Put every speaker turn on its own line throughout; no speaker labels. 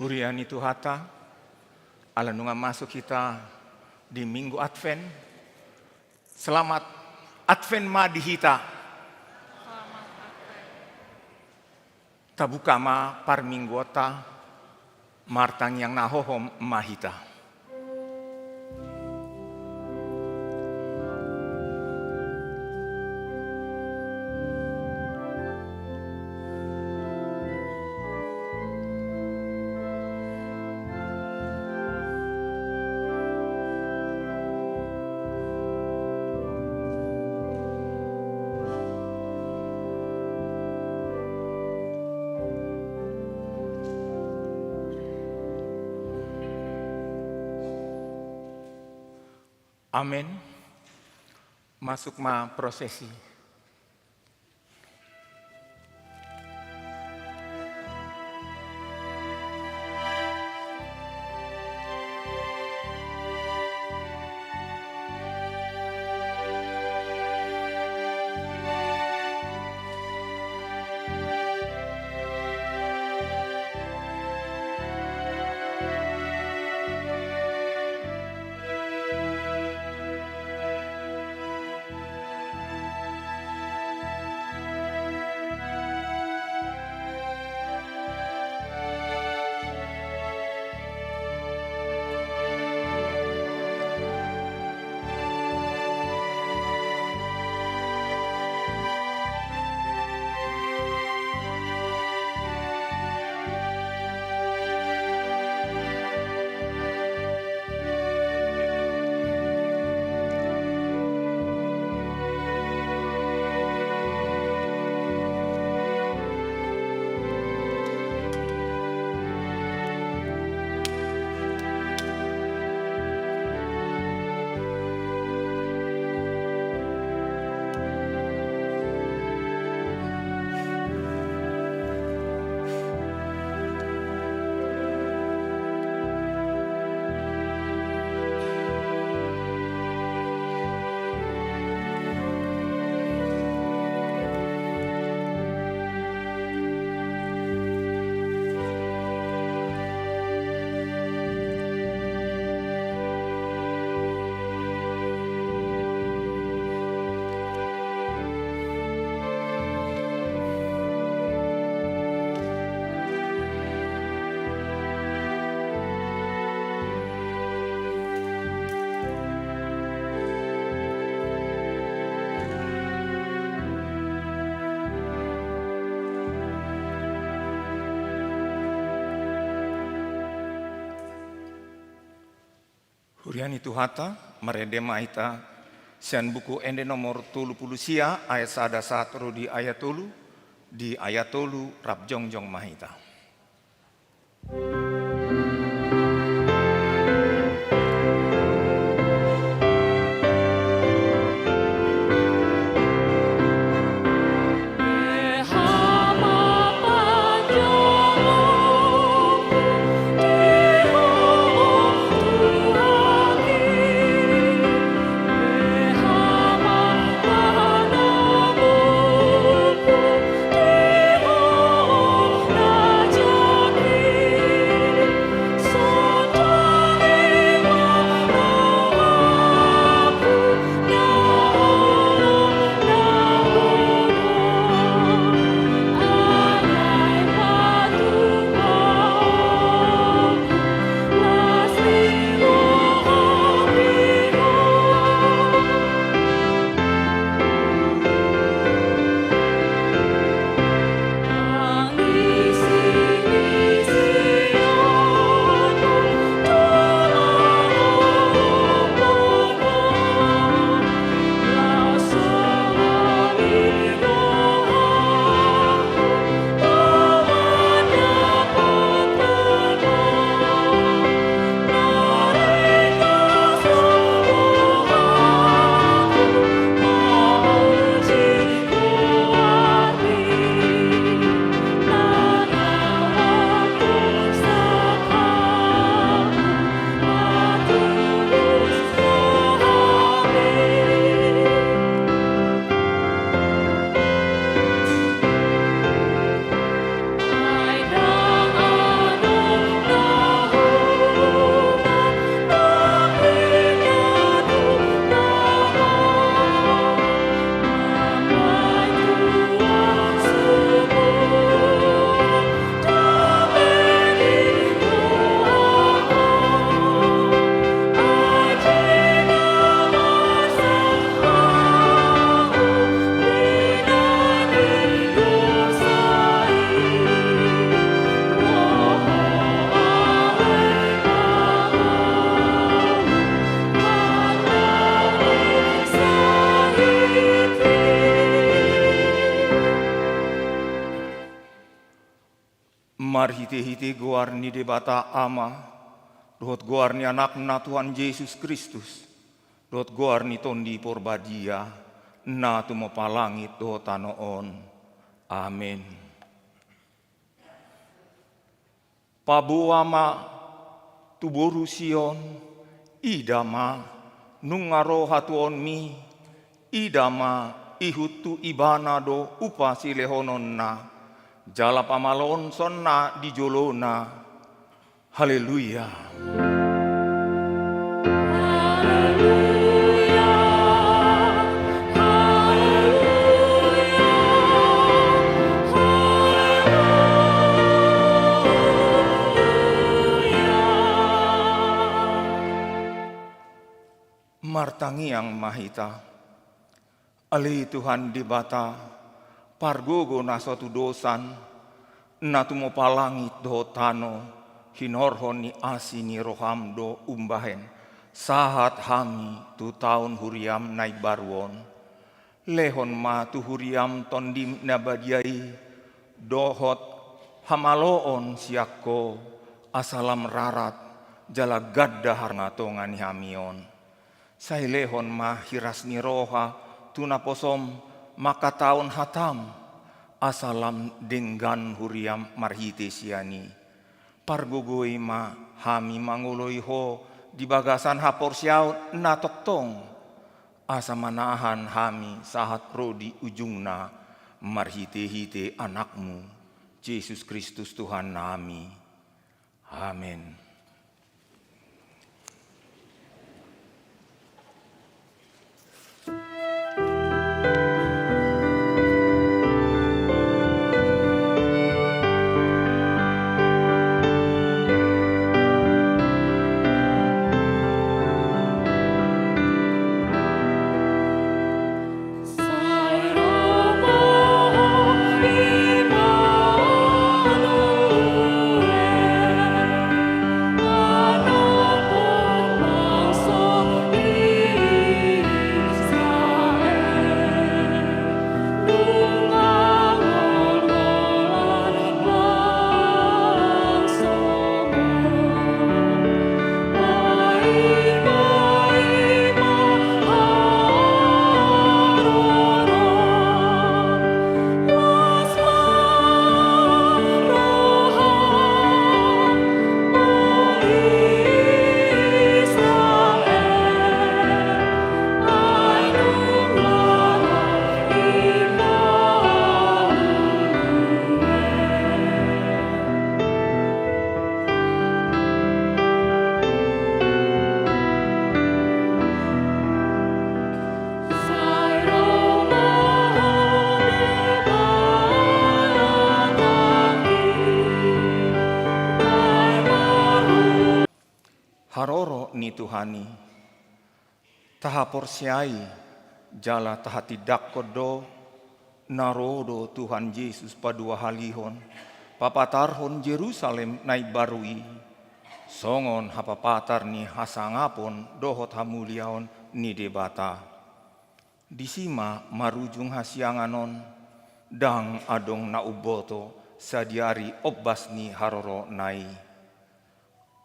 Huriani Tuhata, ala nunga masuk kita di Minggu Advent. Selamat Advent Madihita. Tabuka ma par minggota martang yang nahohom mahita. Amin. Masuk ma prosesi. Huriani Tuhata, meredema ita, sian buku ende nomor 30 sia, ayat sada satru di ayat tolu, rap jongjong mahita. Marhite-hite goarni debata ama, dohot goarni anakna Tuhan Yesus Kristus, dohot goarni tondi porbadia, na tumo palangit dohot anoon. Amin. Pabuama tuboru Sion, idama nungaro hatuon mi, idama ihutu ibana do upa silehonon na, jala pamalon sonna di jolona. Haleluya. Martangiang mahita, ali Tuhan di bata, pargogo na suatu dosan, na tumo palangit do tano, hinorhon ni asi ni roham do umbahen, sahat hami tu tahun huriam nai barwon, lehon ma tu huriam tondim nabadiai, dohot hamaloon siako, asalam rarat, jala gadda harnatongan hamion. Sai lehon ma hiras ni roha tuna posom maka taon hatam asalam denggan huriam marhite siani pargogoi ma hami manguloi ho di bagasan hapor siaut na toktong asa manahan hami sahat rodi ujungna marhite-hite anakmu Yesus Kristus Tuhan nami. Amin. Haroro ni Tuhani, taha porsiai, jala taha tidak kodo, narodo Tuhan Yesus padua halihon, papatarhon Jerusalem nai barui, songon hapapatar ni hasangapon dohot hamuliaon ni debata. Disima marujung hasianganon, dang adong na uboto sadiari obbas ni haroro nai.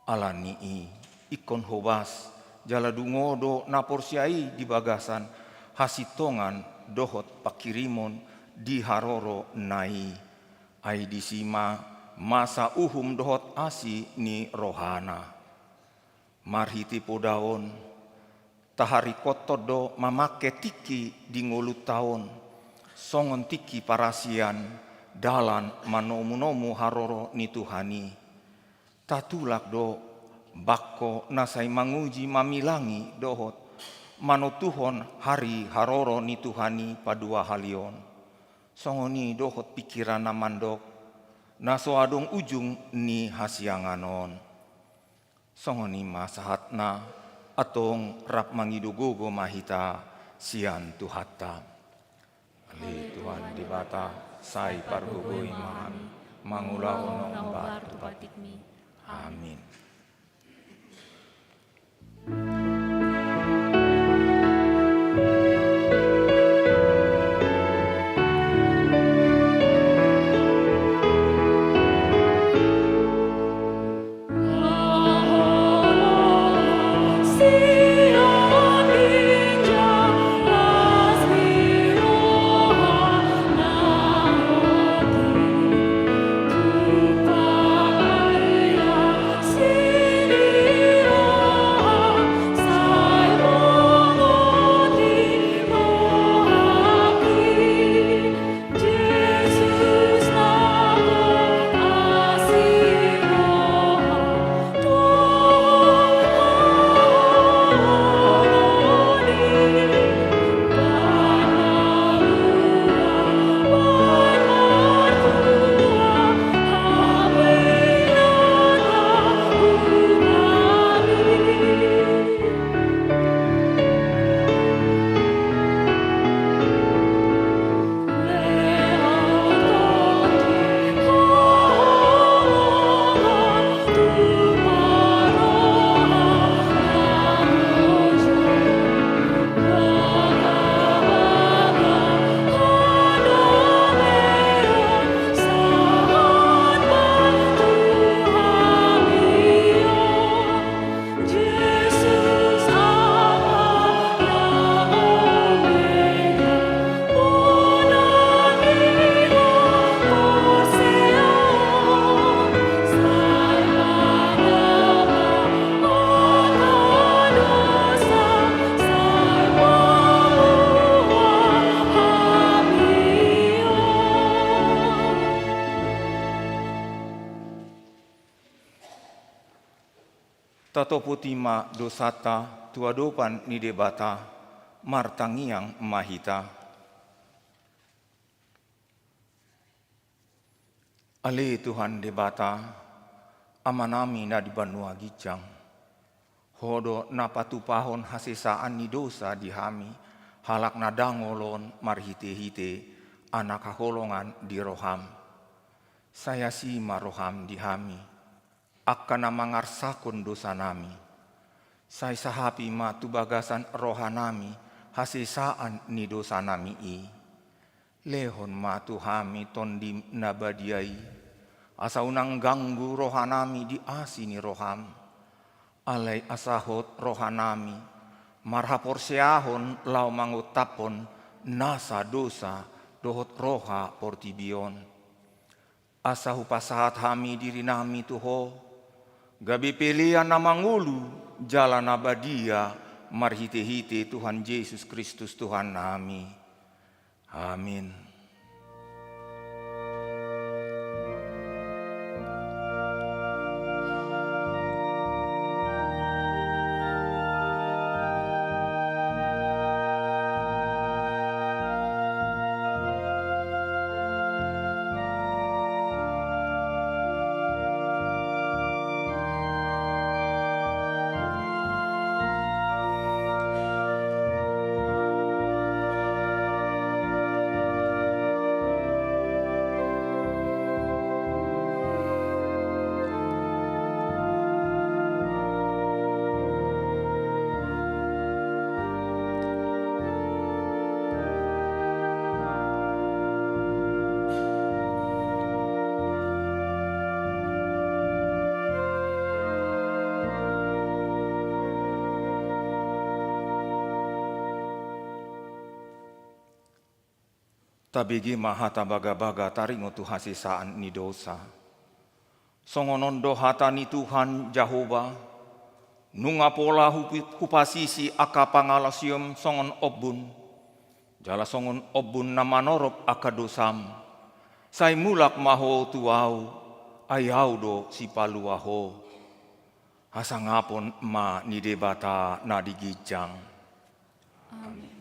Alanii ikon hobas jala dungodo naporsiai di bagasan hasitongan dohot pakirimon di haroro nai ai disima masa uhum dohot asi ni rohana marhiti podaon tahari kotodo mamake tiki di ngolu taon songon tiki parasian dalan manomu-nomu haroro ni Tuhani tatulak do bako nasai manguji mamilangi dohot manotuhon hari haroro ni Tuhani padua halion songoni dohot pikiran namandok naso adong ujung ni hasianganon songoni masahatna atong rap mangidugogo mahita sian tuhata ali Tuhan dibata sai pargogoi mami mangulaon ng batu patikmi. Amin. tatoputima dosata tuadopan nidebata martangiang mahita. Ale Tuhan debata amanami na di banua gijang. Hodo napatupahon hasesaan ni dosa dihami halak na dangolon marhite-hite anak kaholongan di roham. Saya si maroham dihami akan mangarsakon dosa nami. Saya sahapi matu bagasan rohanami hasesaan ni dosa nami i. Lehon matu hami tondim nabadiai. Asa unang ganggu rohanami di asini roham. Alai asahot rohanami. Marhapor seahon lau mangutapon nasa dosa dohot roha portibion. Asa hupasahat hami diri nami tuho. Gabi pilihan namangulu jalan abadia marhite-hite Tuhan Yesus Kristus Tuhan nami. Amin. Tabigi mahata baga-baga taringo tu hasisaan ni dosa. Songonondo hata ni Tuhan Jehova. Nunga pola hupasisi aka pangalasium songon obun. Jala songon obun na manorop aka dosam. Sai mulak maho tuau. Ayau do si paluaho. Hasangapon ma ni debata na digijang.
Amin.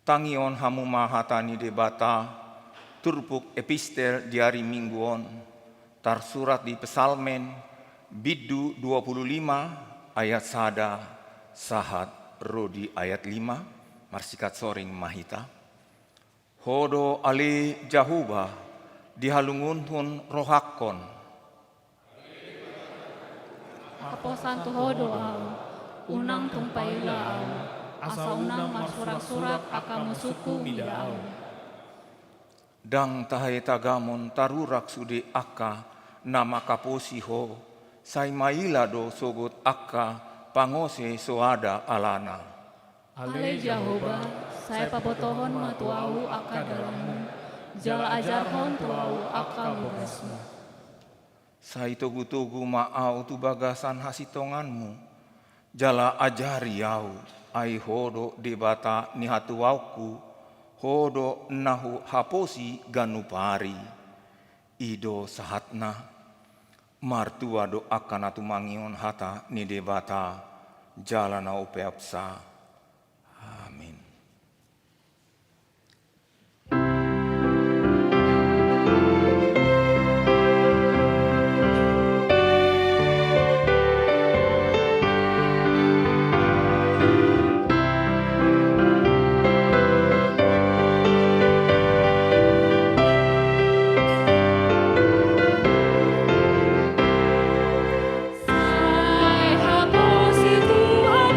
Tangion hamu mahatani debata, turpuk epistel di hari mingguon, tar surat di pesalmen, biddu 25 ayat sada, sahat rodi ayat 5, marsikat soring mahita. hodo ali Jahuba dihalunguntun rohakon.
Apo santu hodo au, unang tumpayula au, asa unang masurak-surak akamu suku mida au.
Dang tahai tagamon tarurak sudi akka nama kaposi ho, sai maila do sogot akka pangose soada alana.
Ale Jahoba, saya pabotohon matuau aka dalammu, jala ajarhon tuau aka bugasmu.
Sai togu-togu maau tu bagasan hasitonganmu, jala ajari yau, ai hodo debata ni hatuauku, hodo nahu haposi ganupari. Ido sahatna, martua do akan atu mangion hata ni debata, jala na upeapsa. Amin.
Sai haposi Tuhan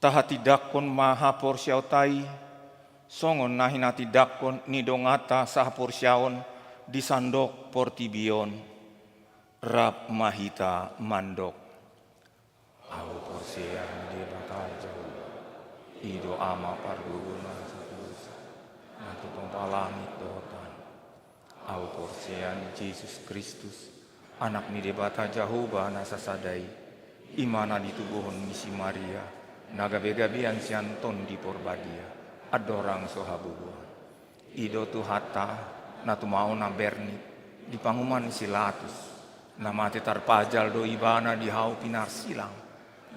tahati dakon maha porsiautai, songon nahinati dakon nidongata saha porsiaon di sandok portibion, rap mahita mandok. Au porsian di bataja, ido ama parguna sapusa, natu pempalangit dotan. Au porsian Yesus Kristus, anak ni debata Jahoba nasa sadai, imana ditubuhon misi Maria, naga begabian sianton di porbadia, adorang sohabubuan. Ido tu hatta, natu mau na berni, di panguman silatus, namate tarpajal do ibana di hau pinar silang,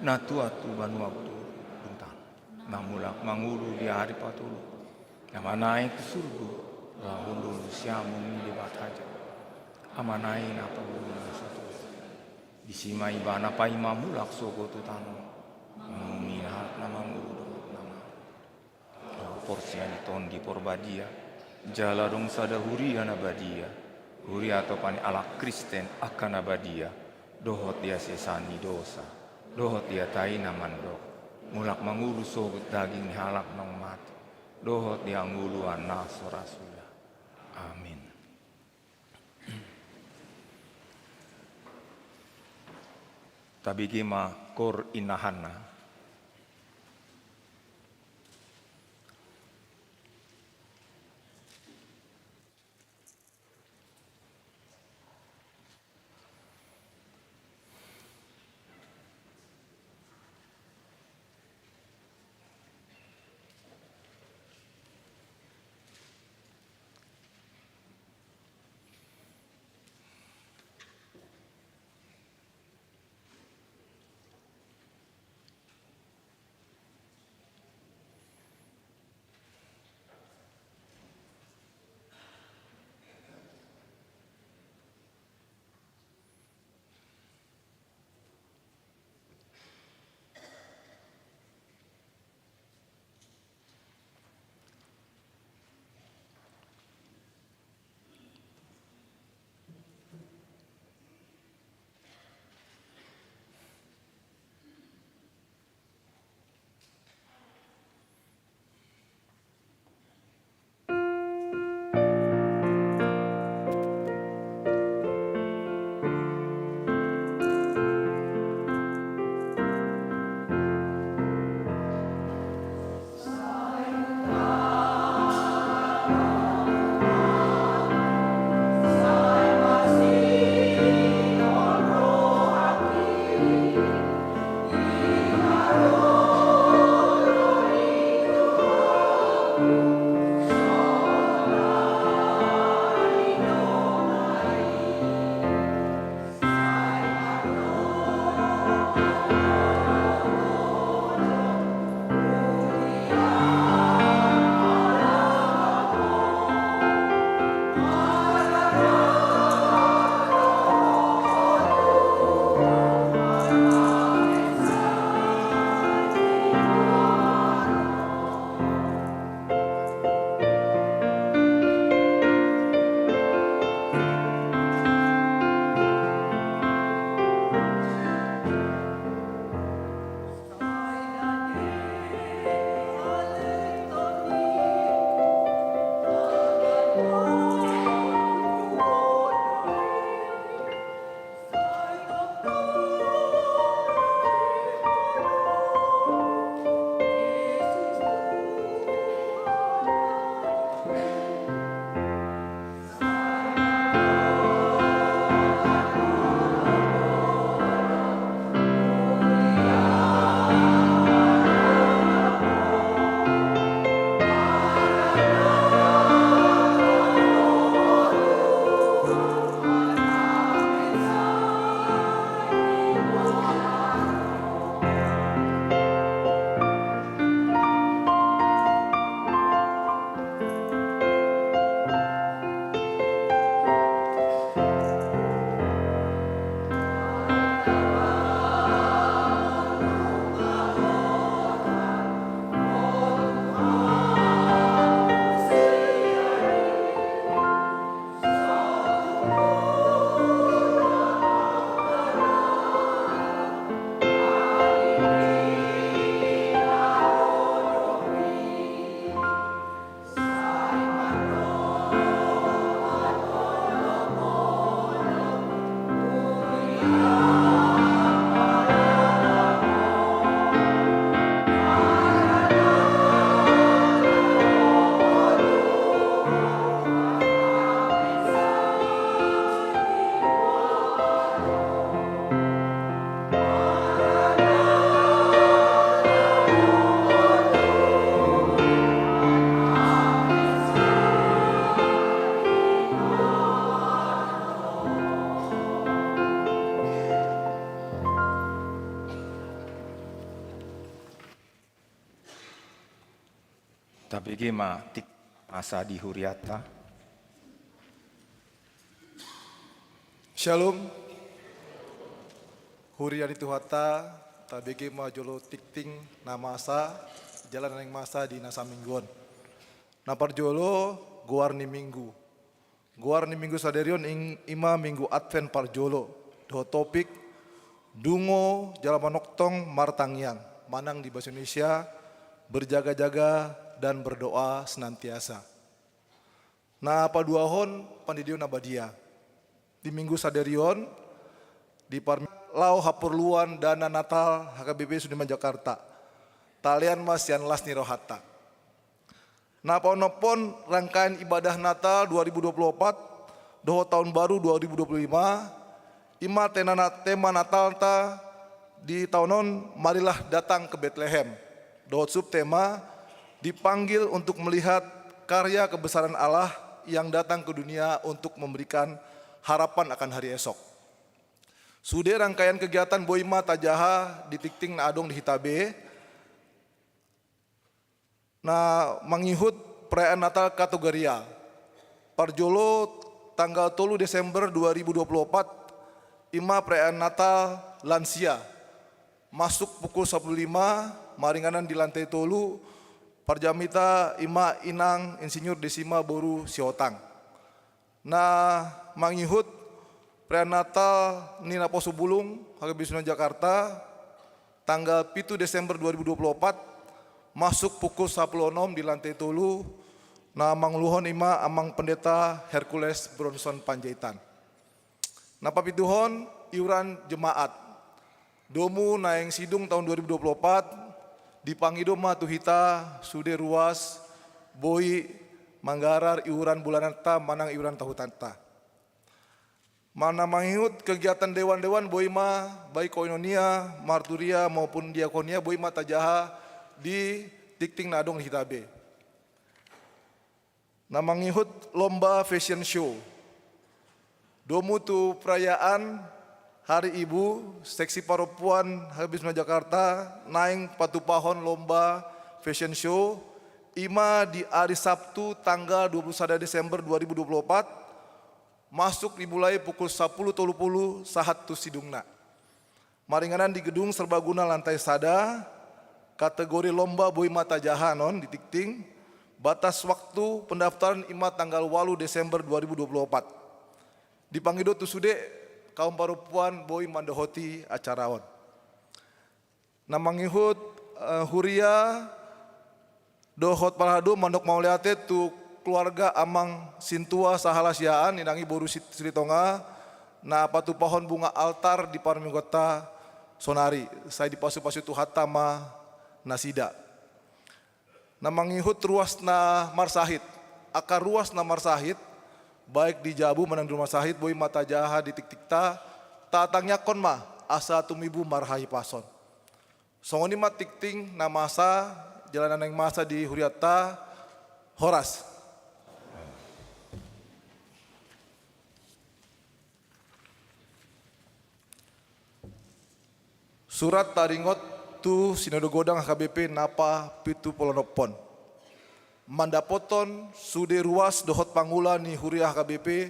natu atu banua betul bentan, namulak mangulu di hari patulu, nama naik ke surga, lahundul siamun di bataja, amanai napa guna satu, disimai bana pai mamulak sogo tutano, minat nama ngulu nama, porsian ton di porbadia, jala dong sada huria nabadia, huria atau pani ala Kristen akan nabadia, dohot dia sesani dosa, dohot dia taina mandok, mulak mangulu sogut daging halak nong mati, dohot dia nguluan naso rasulah. Amin. Tabigima kor inahana. Tapi gema tik masa di huriata.
Shalom. Hurian itu hata, tabege majolo tikting namasa, jalan yang masa di nasa mingguan. Napar jolo guarni minggu. Guarni minggu saderion ima minggu Advent parjolo. Do topik dungo jalaman noktong martangyang. Manang di bahasa Indonesia berjaga-jaga dan berdoa senantiasa. Nah apa dua hon pandidion nabadia. Di minggu saderion di lau haperluan dana Natal HKBP Sudirman Jakarta. Talian mas yan las nirohata. Napa-nopon rangkaian ibadah Natal 2024 doho tahun baru 2025 ima tema Natal ta di tahunon marilah datang ke Bethlehem. Doho subtema dipanggil untuk melihat karya kebesaran Allah yang datang ke dunia untuk memberikan harapan akan hari esok. Sudah rangkaian kegiatan Boima Tajaha di Tikting na adong di Hitabe. Nah mengihut perayaan Natal kategoria. Parjolo tanggal 3 Desember 2024 ima perayaan Natal lansia. Masuk pukul 15 maringanan di lantai tolu parjamita ima inang insinyur Desima Boru Siotang. Nah mengihut perayaan Natal Nina Posobulung HKBP Sudirman Jakarta tanggal 7 Desember 2024 masuk pukul 10.06 di lantai tolu na mangluhon ima amang pendeta Hercules Bronson Panjaitan. Napa pituhon iuran jemaat domu naeng sidung tahun 2024 dipangido ma tuhita sude ruas boi manggarar iuran bulanan ta manang iuran tahutanta. Mana mengikut kegiatan dewan-dewan Boima baik koinonia, marturia maupun diakonia Boima Tajaha di Tikting Nadong Hitabe. Nah mengikut lomba fashion show. Domu tu perayaan Hari Ibu seksi perempuan habis Jakarta naing patupahon lomba fashion show ima di hari Sabtu tanggal 21 Desember 2024 masuk dimulai pukul 10.30 sahat tu sidungna. Maringanan di gedung serbaguna lantai sada, kategori lomba Boima Tajaha non di Tikting, batas waktu pendaftaran ima tanggal 8 Desember 2024. Dipanggil tu sude kaum perempuan Boi mandohoti acaraon. Namangihut huria dohot parhadu mandok mauliate tu keluarga amang sintua sahalasiaan ninangi boru sritonga na patu pohon bunga altar di parmigota sonari saya dipasu-pasu tu hatama nasida namangihut ruas na marsahid akar ruas na marsahid baik di Jabu menang di rumah sahid Boima Tajaha di Tiktikta tatangnya konma asa tumibu marhahi pason songoni mat Tikting na masa jalanan yang masa di Huriata Horas. Surat taringot tu Sinode Godang HKBP napa pitu polonopon. Mandapoton sude ruas dohot pangula ni Huria HKBP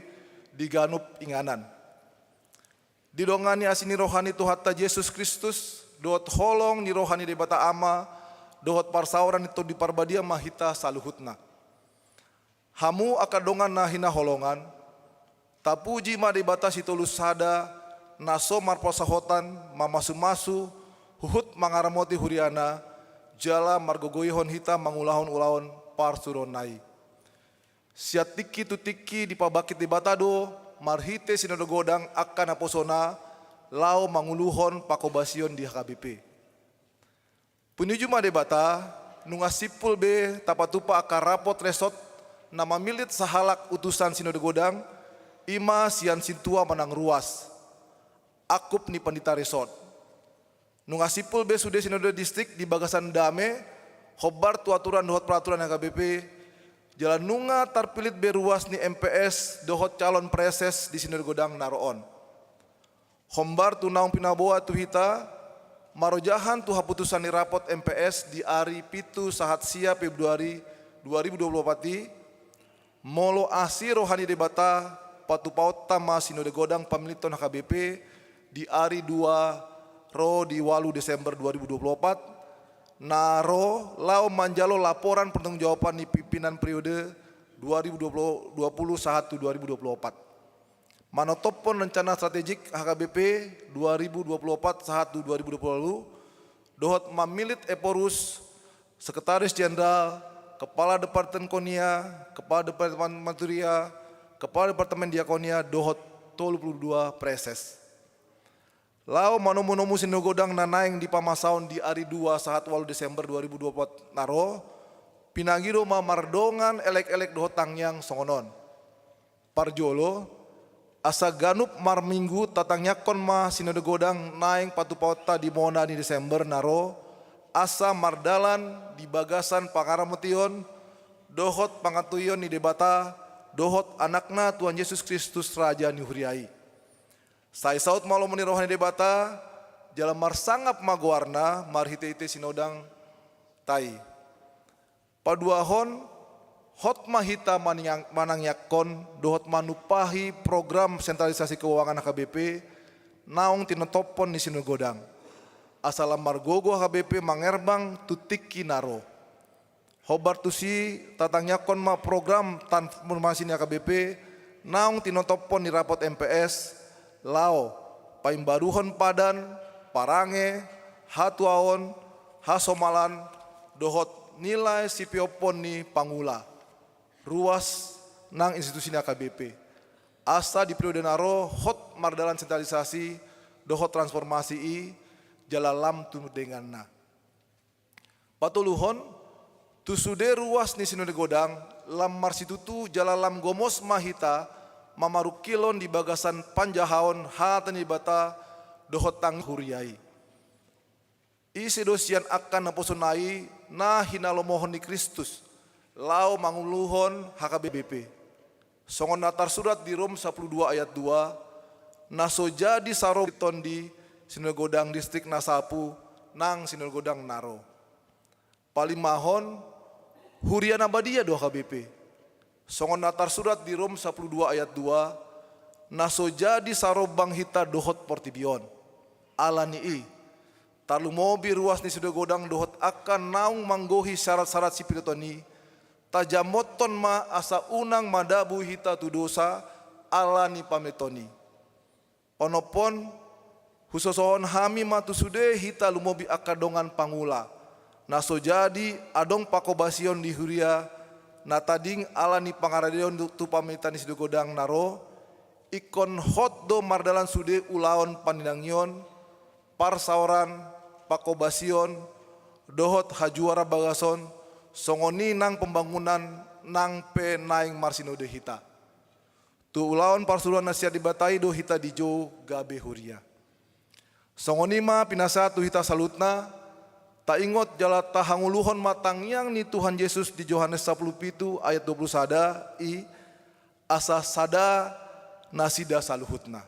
di Ganup Inganan. Didongani asini rohani Tuhata Yesus Kristus dohot holong ni rohani debata ama dohot parsauran itu di parbadia mahita saluhutna. Hamu akadongan na hina holongan, tapuji ma dibatasi tulus sada, naso marposahotan, mamasu-masu, huhut mangaramoti huriana, jala margogoyhon hita mangulahon-ulahon parsuronai. Siat tiki tu tiki di pabakit di batado, marhite Sinode Godang akan aposona, lau manguluhon pakobasion di HKBP. Punuju madebata nungasipul be tapatupa akar rapot resot nama milit sahalak utusan Sinode Godang ima sian sintua menang ruas akup ni pandita resort nungasipul be sude Sinode Distrik di Bagasan Dame hobar tu aturan dohot peraturan HKBP jalan nunga tarpilit be ruas ni MPS dohot calon preses di Sinode Godang naroon hombar tu naung pinaboa tu hita marojahan tu haputusan ni rapot MPS di hari pitu sahat sia Februari 2024 molo asi rohani debata patu paut tama sinode godang pamiliton HKBP di hari 2 ro di 8 Desember 2024 naro lau manjalo laporan pertanggungjawaban di pimpinan periode 2021-2024 manotopon rencana strategik HKBP 2024-2020 dohot mamilit eporus Sekretaris Jenderal, Kepala Departemen Konia, Kepala Departemen Maturia, Kepala Departemen Diakonia, dohot 32 preses. Lau manomu-nomu sinogodang nanaing di pamasaun di hari 2 saat 8 Desember 2024 naro, pinagiro mamardongan elek-elek dohot tangyang songonon. Parjolo, asa ganup mar minggu tatangnya konma sinogodang naing patu pauta di Mona di Desember naro, asa mardalan di bagasan Pangarametion dohot pangatuyon ni debata dohot anakna Tuhan Yesus Kristus Raja Nihuriai. Sai saut malo meni rohani debata jalan marsangap maguarna marhite-ite sinodang tai. Paduahon hot mahita manangyakon dohot manupahi program sentralisasi keuangan HKBP naung tinotopon ni sinogodang. Asal margogo HKBP mangerbang tutik kinaro. Hobar tusi tatangnya kon ma program transformasi ni HKBP naung tinotopon ni rapot MPS lao paimbaruhon padan parange hatuaon hasomalan dohot nilai sipiopon ni pangula ruas nang institusi ni HKBP. Asa di periode naro hot mardalan sentralisasi dohot transformasi i jalalam tu dengan na. Patuluhon tusude ruas ni sinode godang lam marsitutu jalalam gomos mahita mamarukilon di bagasan panjahaon hatani bata dohot tang huriai. Isi dosian akan naposonai na hinalomohon ni Kristus lau manguluhon HKBP. Songon natar surat di Rom 12 ayat 2 naso jadi sarobiton di Sinogodang distrik Nasapu nang Sinogodang Naro. Palimahon hurian abadia doa HKBP. Songon natar surat di Rom 12 ayat 2 naso jadi sarobang hita dohot portibion. Alani talu mobi ruas ni Sinogodang dohot akan naung manggohi syarat-syarat sipilotoni tajamoton ma asa unang madabu hita tu dosa alani pametoni. Onopon husosohon hami matu sude hita lumobi akadongan pangula. Naso jadi adong pakobasion di huria na tading alani pangaradeon tu pamitan sido godang naro ikon hot do mardalan sude ulaon paninangyon parsauran pakobasion dohot hajuara bagason songoni nang pembangunan nang pe naing marsinode hita. Tu ulaon parsuruan nasihat dibatai do hita dijo gabe huria. Songonima pinasa tu hita salutna, tak ingot jala tahanguluhon matang yang ni Tuhan Yesus di Yohanes 10 ayat 20 sada i asa sada nasida saluhutna.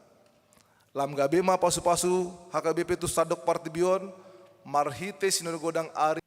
Lam gabe ma pasu-pasu HKBP tu sadok partibion marhite sinogodang ari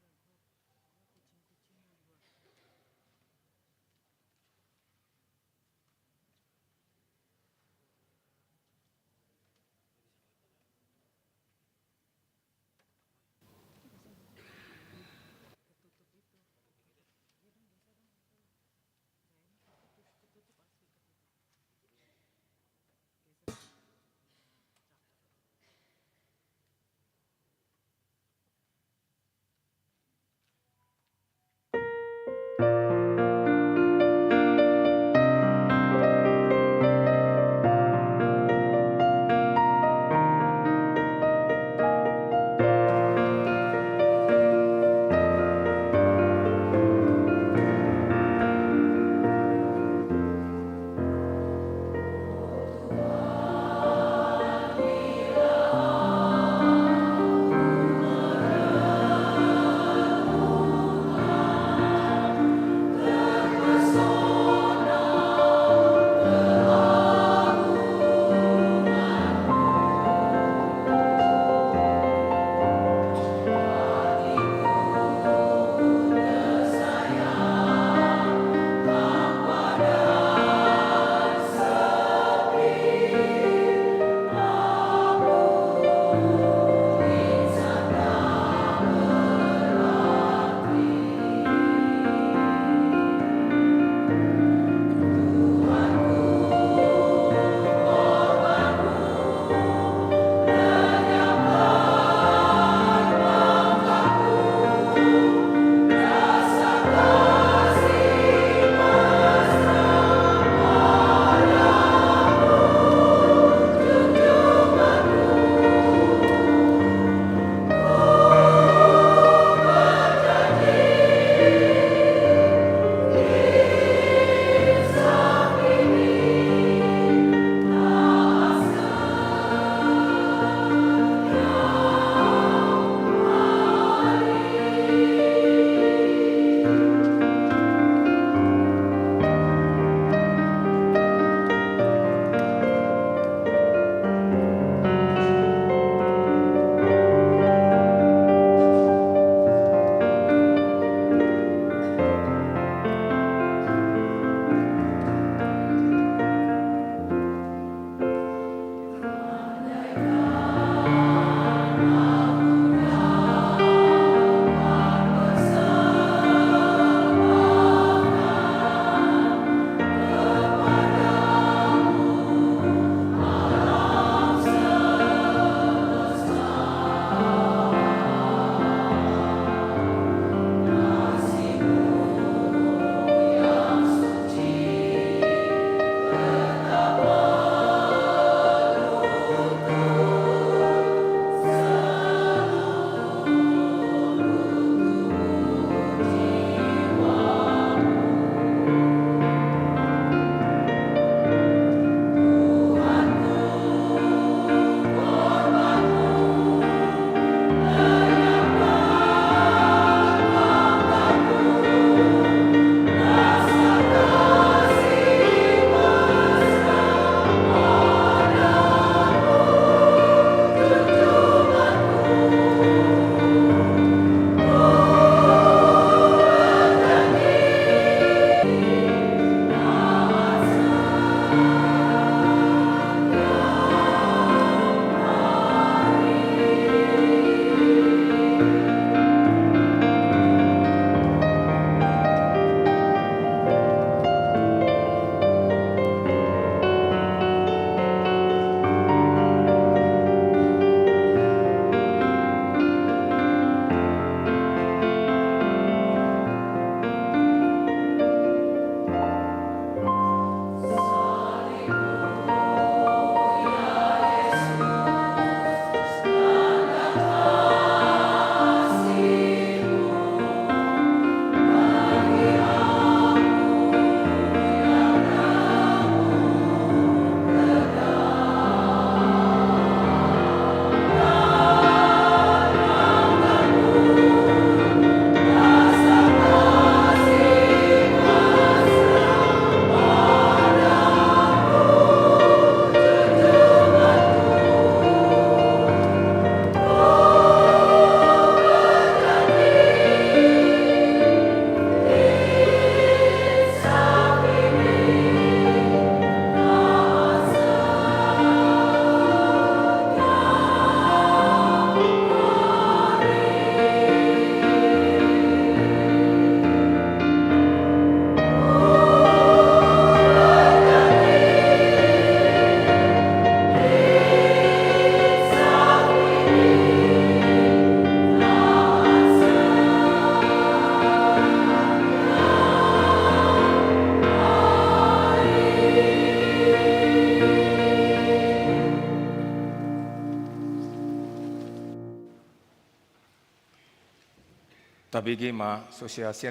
Tabegema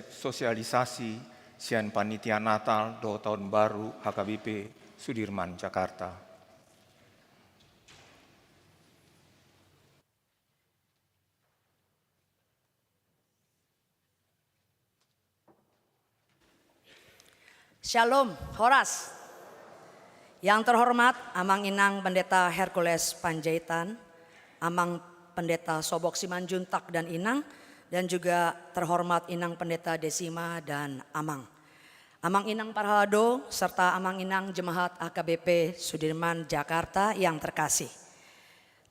sosialisasi sian panitia Natal do tahun baru HKBP Sudirman Jakarta.
Shalom, Horas. Yang terhormat Amang Inang Pendeta Hercules Panjaitan, Amang Pendeta Sobok Simanjuntak dan Inang, dan juga terhormat Inang Pendeta Desima dan Amang. Amang Inang Parhaldo serta Amang Inang Jemaat AKBP Sudirman Jakarta yang terkasih.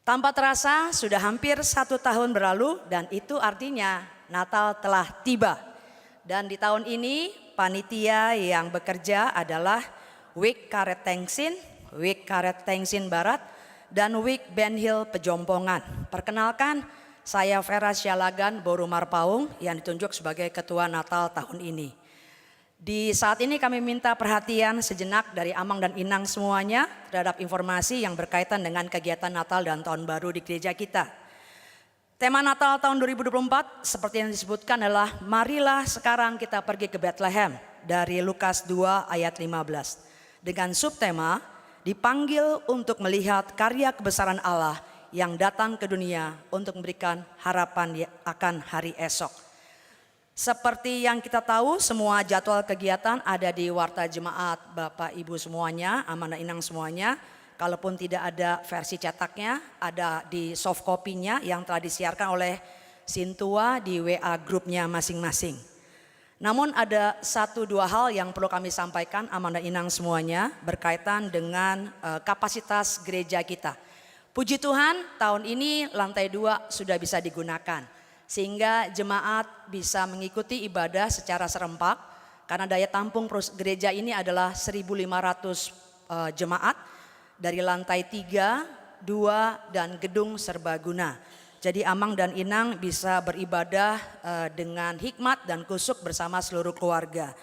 Tanpa terasa sudah hampir 1 tahun berlalu dan itu artinya Natal telah tiba. Dan di tahun ini panitia yang bekerja adalah Wik Karet Tengsin, Wik Karet Tengsin Barat, dan Wik Ben Hill Pejompongan. Perkenalkan, saya Vera Syalagan Boru Marpaung yang ditunjuk sebagai Ketua Natal tahun ini. Di saat ini kami minta perhatian sejenak dari Amang dan Inang semuanya terhadap informasi yang berkaitan dengan kegiatan Natal dan Tahun Baru di gereja kita. Tema Natal tahun 2024 seperti yang disebutkan adalah marilah sekarang kita pergi ke Bethlehem dari Lukas 2 ayat 15. Dengan subtema dipanggil untuk melihat karya kebesaran Allah yang datang ke dunia untuk memberikan harapan akan hari esok. Seperti yang kita tahu semua jadwal kegiatan ada di Warta Jemaat Bapak Ibu semuanya, Amang dan Inang semuanya. Kalaupun tidak ada versi cetaknya, ada di soft copy-nya yang telah disiarkan oleh Sintua di WA grupnya masing-masing. Namun ada 1-2 hal yang perlu kami sampaikan Amang dan Inang semuanya berkaitan dengan kapasitas gereja kita. Puji Tuhan tahun ini lantai 2 sudah bisa digunakan. Sehingga jemaat bisa mengikuti ibadah secara serempak. Karena daya tampung gereja ini adalah 1.500 jemaat. Dari lantai 3, 2 dan gedung serbaguna. Jadi Amang dan Inang bisa beribadah dengan hikmat dan kusuk bersama seluruh keluarga.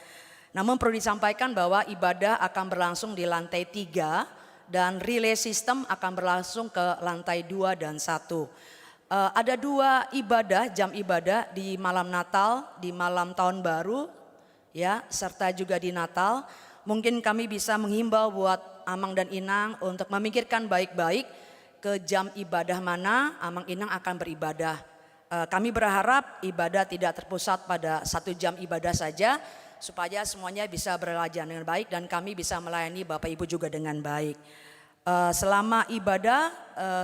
Namun perlu disampaikan bahwa ibadah akan berlangsung di lantai 3 dan relay system akan berlangsung ke lantai 2 dan 1. Ada 2 ibadah, jam ibadah di malam Natal, di malam Tahun Baru, ya, serta juga di Natal. Mungkin kami bisa menghimbau buat Amang dan Inang untuk memikirkan baik-baik ke jam ibadah mana Amang Inang akan beribadah. Kami berharap ibadah tidak terpusat pada 1 jam ibadah saja supaya semuanya bisa berjalan dengan baik dan kami bisa melayani Bapak Ibu juga dengan baik. Selama ibadah,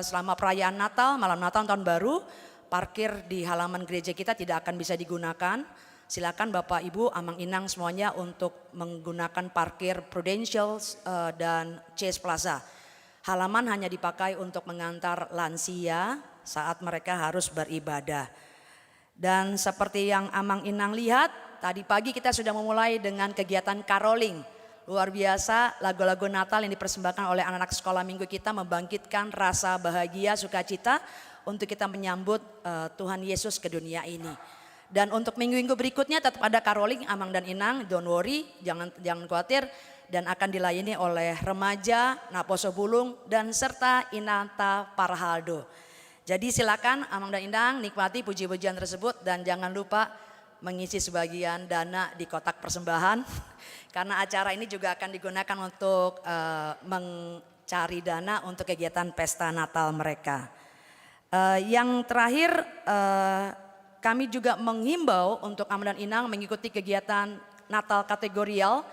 selama perayaan Natal, malam Natal, Tahun Baru, parkir di halaman gereja kita tidak akan bisa digunakan. Silakan Bapak Ibu, Amang Inang semuanya untuk menggunakan parkir Prudential dan Chase Plaza. Halaman hanya dipakai untuk mengantar lansia saat mereka harus beribadah. Dan seperti yang Amang Inang lihat, tadi pagi kita sudah memulai dengan kegiatan caroling. Luar biasa, lagu-lagu Natal yang dipersembahkan oleh anak-anak sekolah minggu kita membangkitkan rasa bahagia, sukacita untuk kita menyambut Tuhan Yesus ke dunia ini. Dan untuk minggu-minggu berikutnya tetap ada caroling Amang dan Inang, don't worry, jangan khawatir, dan akan dilayani oleh remaja, Naposo Bulung, dan serta Inanta Parhaldo. Jadi silakan Amang dan Inang nikmati puji-pujian tersebut dan jangan lupa mengisi sebagian dana di kotak persembahan karena acara ini juga akan digunakan untuk mencari dana untuk kegiatan pesta Natal mereka. Yang terakhir kami juga menghimbau untuk Amang dan Inang mengikuti kegiatan Natal kategorial.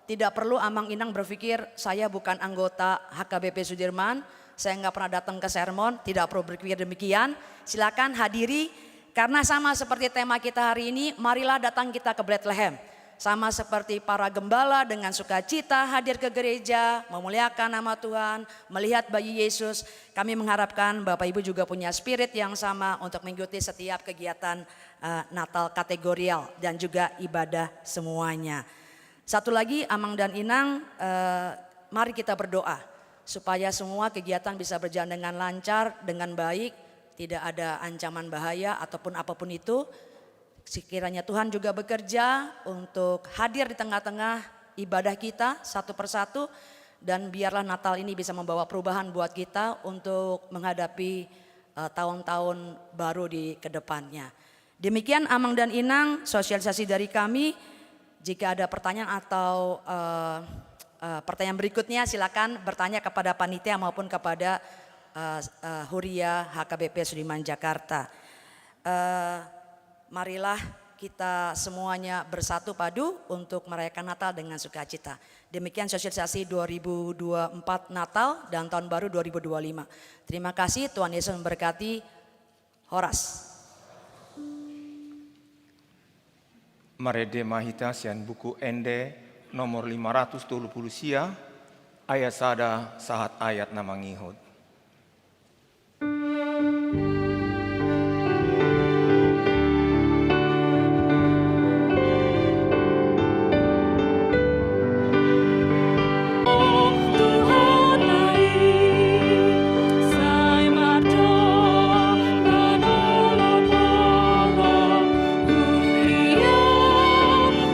Tidak perlu Amang Inang berpikir saya bukan anggota HKBP Sudirman, saya nggak pernah datang ke sermon, tidak perlu berpikir demikian. Silakan hadiri karena sama seperti tema kita hari ini, marilah datang kita ke Bethlehem. Sama seperti para gembala dengan sukacita hadir ke gereja, memuliakan nama Tuhan, melihat bayi Yesus. Kami mengharapkan Bapak Ibu juga punya spirit yang sama untuk mengikuti setiap kegiatan Natal kategorial dan juga ibadah semuanya. Satu lagi Amang dan Inang, mari kita berdoa supaya semua kegiatan bisa berjalan dengan lancar, dengan baik, tidak ada ancaman bahaya ataupun apapun itu. Sekiranya Tuhan juga bekerja untuk hadir di tengah-tengah ibadah kita satu persatu dan biarlah Natal ini bisa membawa perubahan buat kita untuk menghadapi tahun-tahun baru di kedepannya. Demikian Amang dan Inang sosialisasi dari kami. Jika ada pertanyaan atau pertanyaan berikutnya silakan bertanya kepada panitia maupun kepada Huria HKBP Sudirman Jakarta. Marilah kita semuanya bersatu padu untuk merayakan Natal dengan sukacita. Demikian sosialisasi 2024 Natal dan Tahun Baru 2025. Terima kasih, Tuhan Yesus memberkati. Horas.
Marede mahita sian buku ende nomor 530 sia ayat sada sahat ayat namangihud.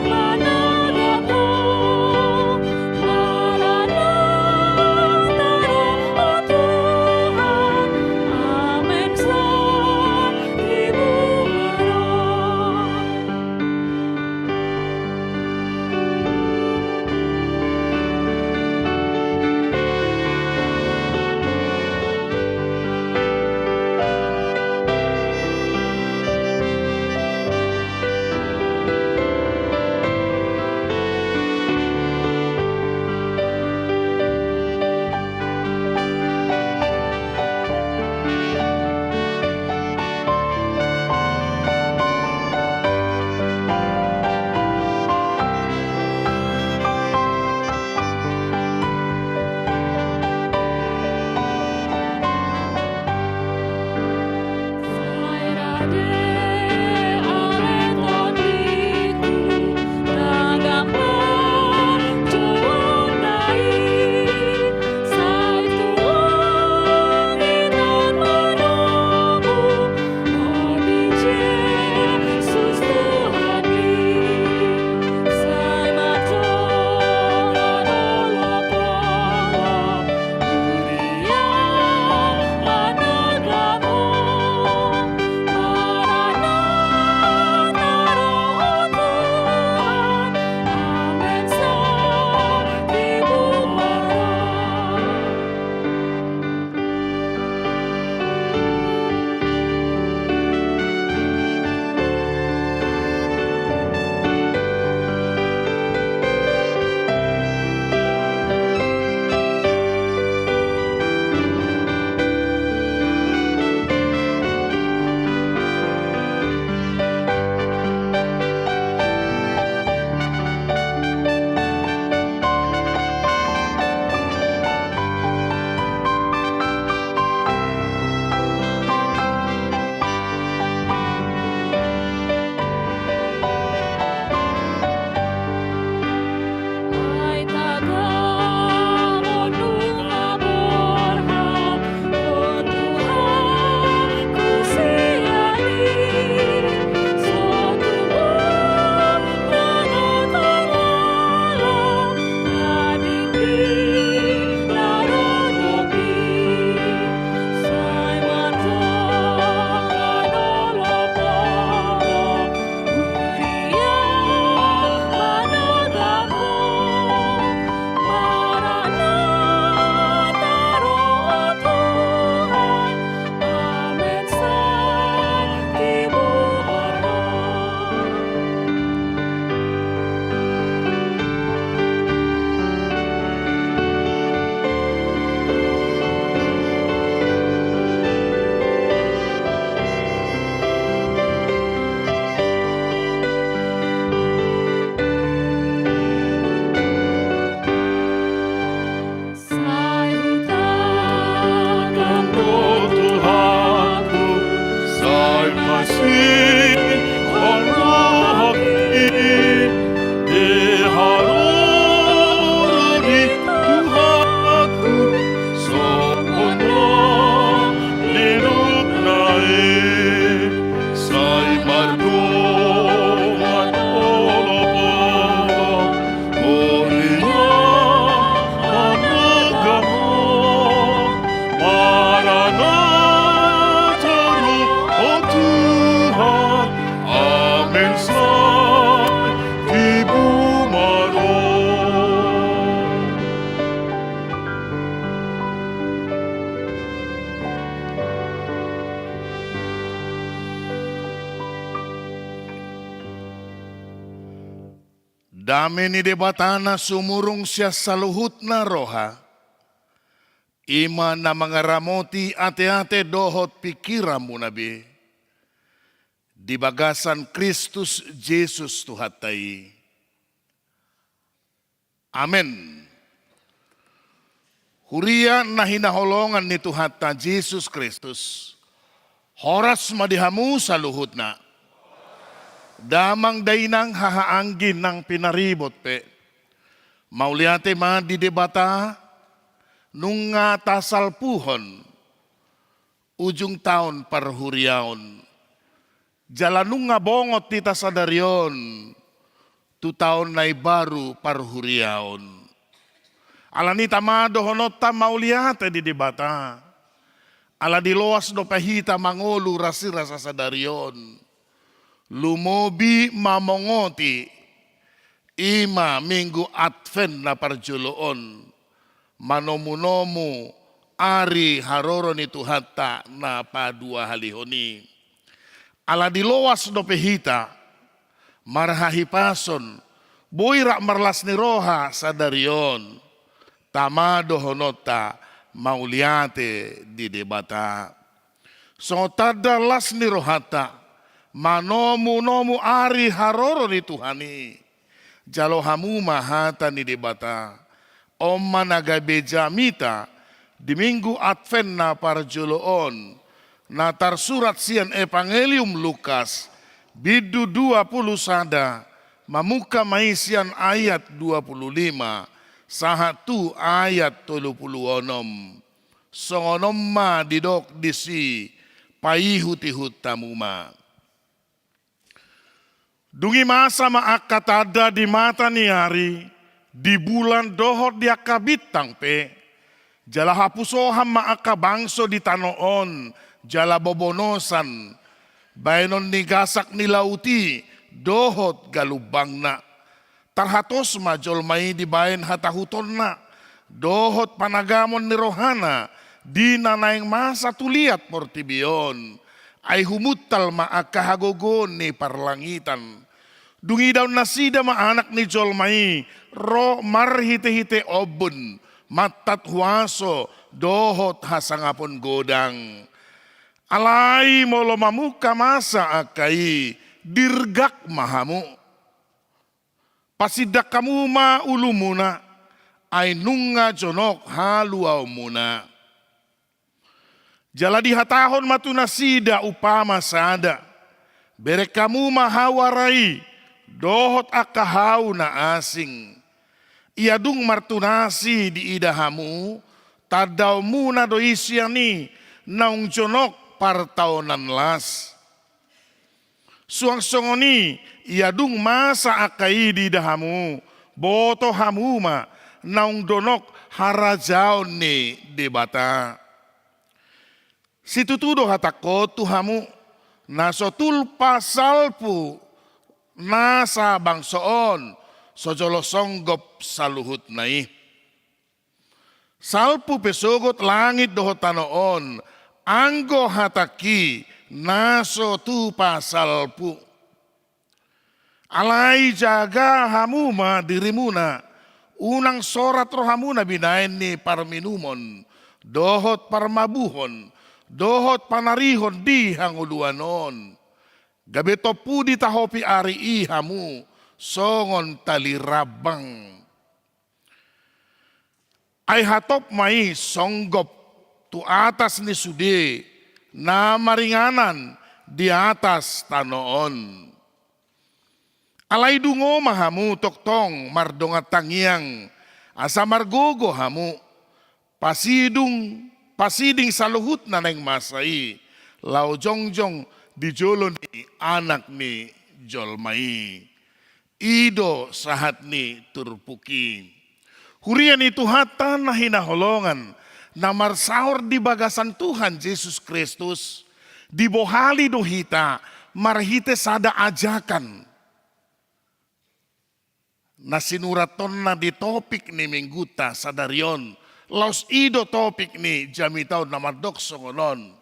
Maranatha,
mensan ibu maro. Dami ni debatana sumurung siya saluhut na roha. Ima na mga ramoti ate-ate dohot pikiram mo nabi. Di bagasan Kristus Jesus tuhatay. Amen. Huria na hinaholongan ni tuhata Jesus Kristus. Horas madihamu sa luhut na. Damang dainang hahaanggin ng pinaribot pe. Mauliate man di debata nung nga tasalpuhon ujung taon parhuryaon. Jalanung nga bongot tita sa daryon 2 taon na baru parhuryaon. Alanita mado honota mauliate di debata. Ala di loas do pahita mangolu rasira sa sadaryon. Lumobi mamongoti ima minggu advent na parjuloon manomunomu ari haroro ni tuhata na padua halihoni ala dilowas do pehita marhahipason boira marlas ni roha sa daryon tamado honota mauliate di debata so tadalas ni rohata manomu-nomu ari haroro ni Tuhani. Jalo hamu mahata ni debata. Oma nagabejamita di minggu advent na parjuloon. Na tarsurat sian Evangelium Lukas. Bidu 20 sada. Mamuka maisian ayat 25. Sahatu ayat 36. Songonom ma didok disi. Paihut-ihut tamuma. Dungi masa maakatada di mata ni hari, di bulan dohot dia kabitang pe, jala hapusoham maakabangso di tanoon, jala bobonosan, baynon ni gasak ni lauti, dohot galubang na, tarhatos majol may di bayan hatahuton na, dohot panagamon ni rohana, di nanayang masa tuliat portibion, ay humutal maakahagogon ni parlangitan. Dungi daw nasida maanak ni Jolmai, ro marhite-hite obun, matathuaso, dohot hasangapon godang. Alay molo mamuka masa akai, dirgak mahamu. Pasidak kamu maulu muna, ay nunga jonok haluaw muna. Jala dihatahon matunasida upama sada. Berek kamu mahawarai. Dohot akahaw na asing. Iadung martunasi di idahamu. Tadaw muna do isyani. Naung jonok partaonan las. Suang songoni. Iadung masa akai di idahamu. Boto hamuma. Naung donok harajaw ni debata. Situtudo hatako tuhamu nasotul pasalpu nasa bangsoon sojolo songgop saluhut nai. Salpu pesogot langit dohotanoon anggo hataki naso tu pasalpu. Alai jaga hamuma dirimuna unang sorat rohamuna binain ni parminumon dohot parmabuhon. Dohot panarihon di hanguluanon. Gabeto pudi tahopi ari ihamu. Songon talirabang. Ay hatop may songgop. Tu atas ni sude. Na maringanan di atas tanoon. Alay dungo mahamu toktong mardongat tangyang. Asa margogo hamu. Pasiding saluhut na nang masai, lau jongjong di jolo ni anak ni Jolmai. Ido sahat ni turpuki. Hurian itu hatan na hinaholongan na marsaor di bagasan Tuhan Yesus Kristus. Di bohali dohita marhite sada ajakan. Nasinuraton na di topik ni mingguta sadarion. Laos ido topik ni jamitaw na madok songonon.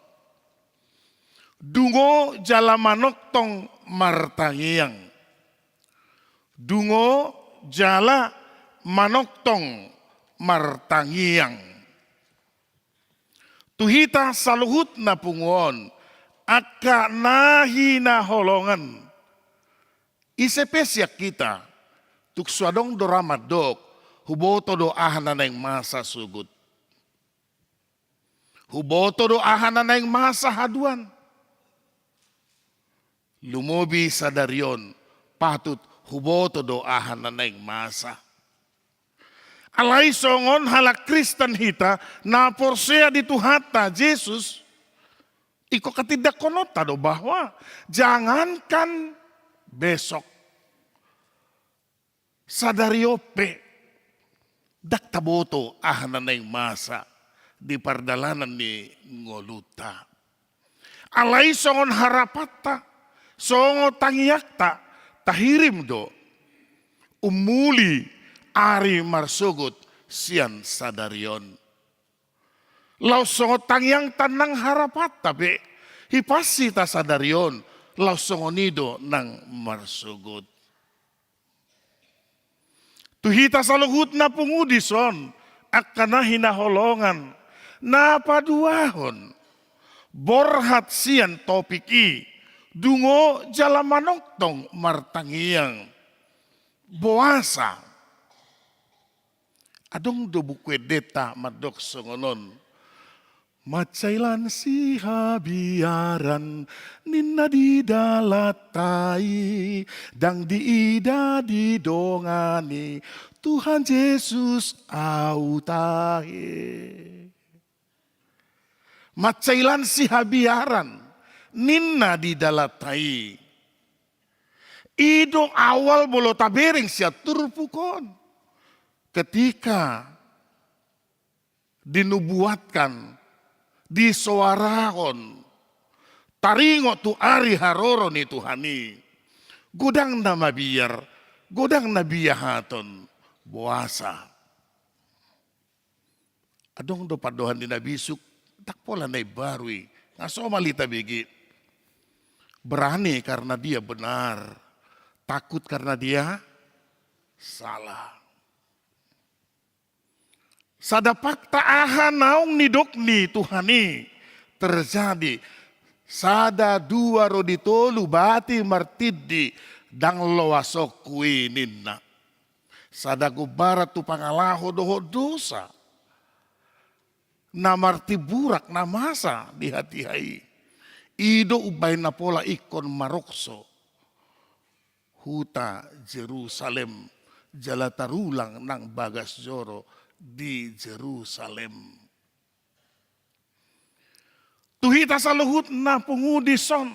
Dungo jala manok tong martangiyang. Dungo jala manok tong martangiyang. Tuhita saluhut na pungon. Aka nahina holongan. Isepesyak kita. Tuksuadong doramadok. Huboto doahan na ng masa sugut. Huboto doahan na ng masa haduan. Lumobi sa daryon, patut huboto doahan na ng masa. Alay songon halak Kristen hita na porsea di tuhata Jesus. Iko katidak konota do bahwa jangankan besok sa daryope. Daktaboto ahanan na yung masa di pardalanan ni ngoluta. Alay songon harapata, songo tangiyakta, tahirim do, umuli ari marsugot siyan sadaryon. Law songo tangiyang tanang harapata be, hipasita sadaryon, law songo nido ng marsugot. Tuhita sa luhut na pungudison, akka na hinaholongan, napaduahon, borhat siyan topiki, dungo jalamanok tong martangiyang, boasa. Adong dubukwe deta madok songonon, macailan si habiaran ninna di dalatai dang diida di dongani Tuhan Yesus autahe. Macailan si habiaran ninna di dalatai. Ido awal bolo tabering siya turpukon. Ketika dinubuatkan disuaraon taringo tu ari haroro ni Tuhani godang na mabiyar godang na biyahaton buasa adong do padohan di nabisuk takpola na ibarwi ngaso malita bigi berani karena dia benar takut karena dia salah. Sadapak taahan naung nidok ni Tuhani terjadi. Sada dua roditolu bati martidi dang loasok kui ninna. Sada gubarat tu pangalaho doho dosa. Na martiburak na masa di hati-hai. Ido ubay na pola ikon marokso. Huta Jerusalem jalatarulang ng bagas joro di Jerusalem. Tuhita sa luhut na pungudison,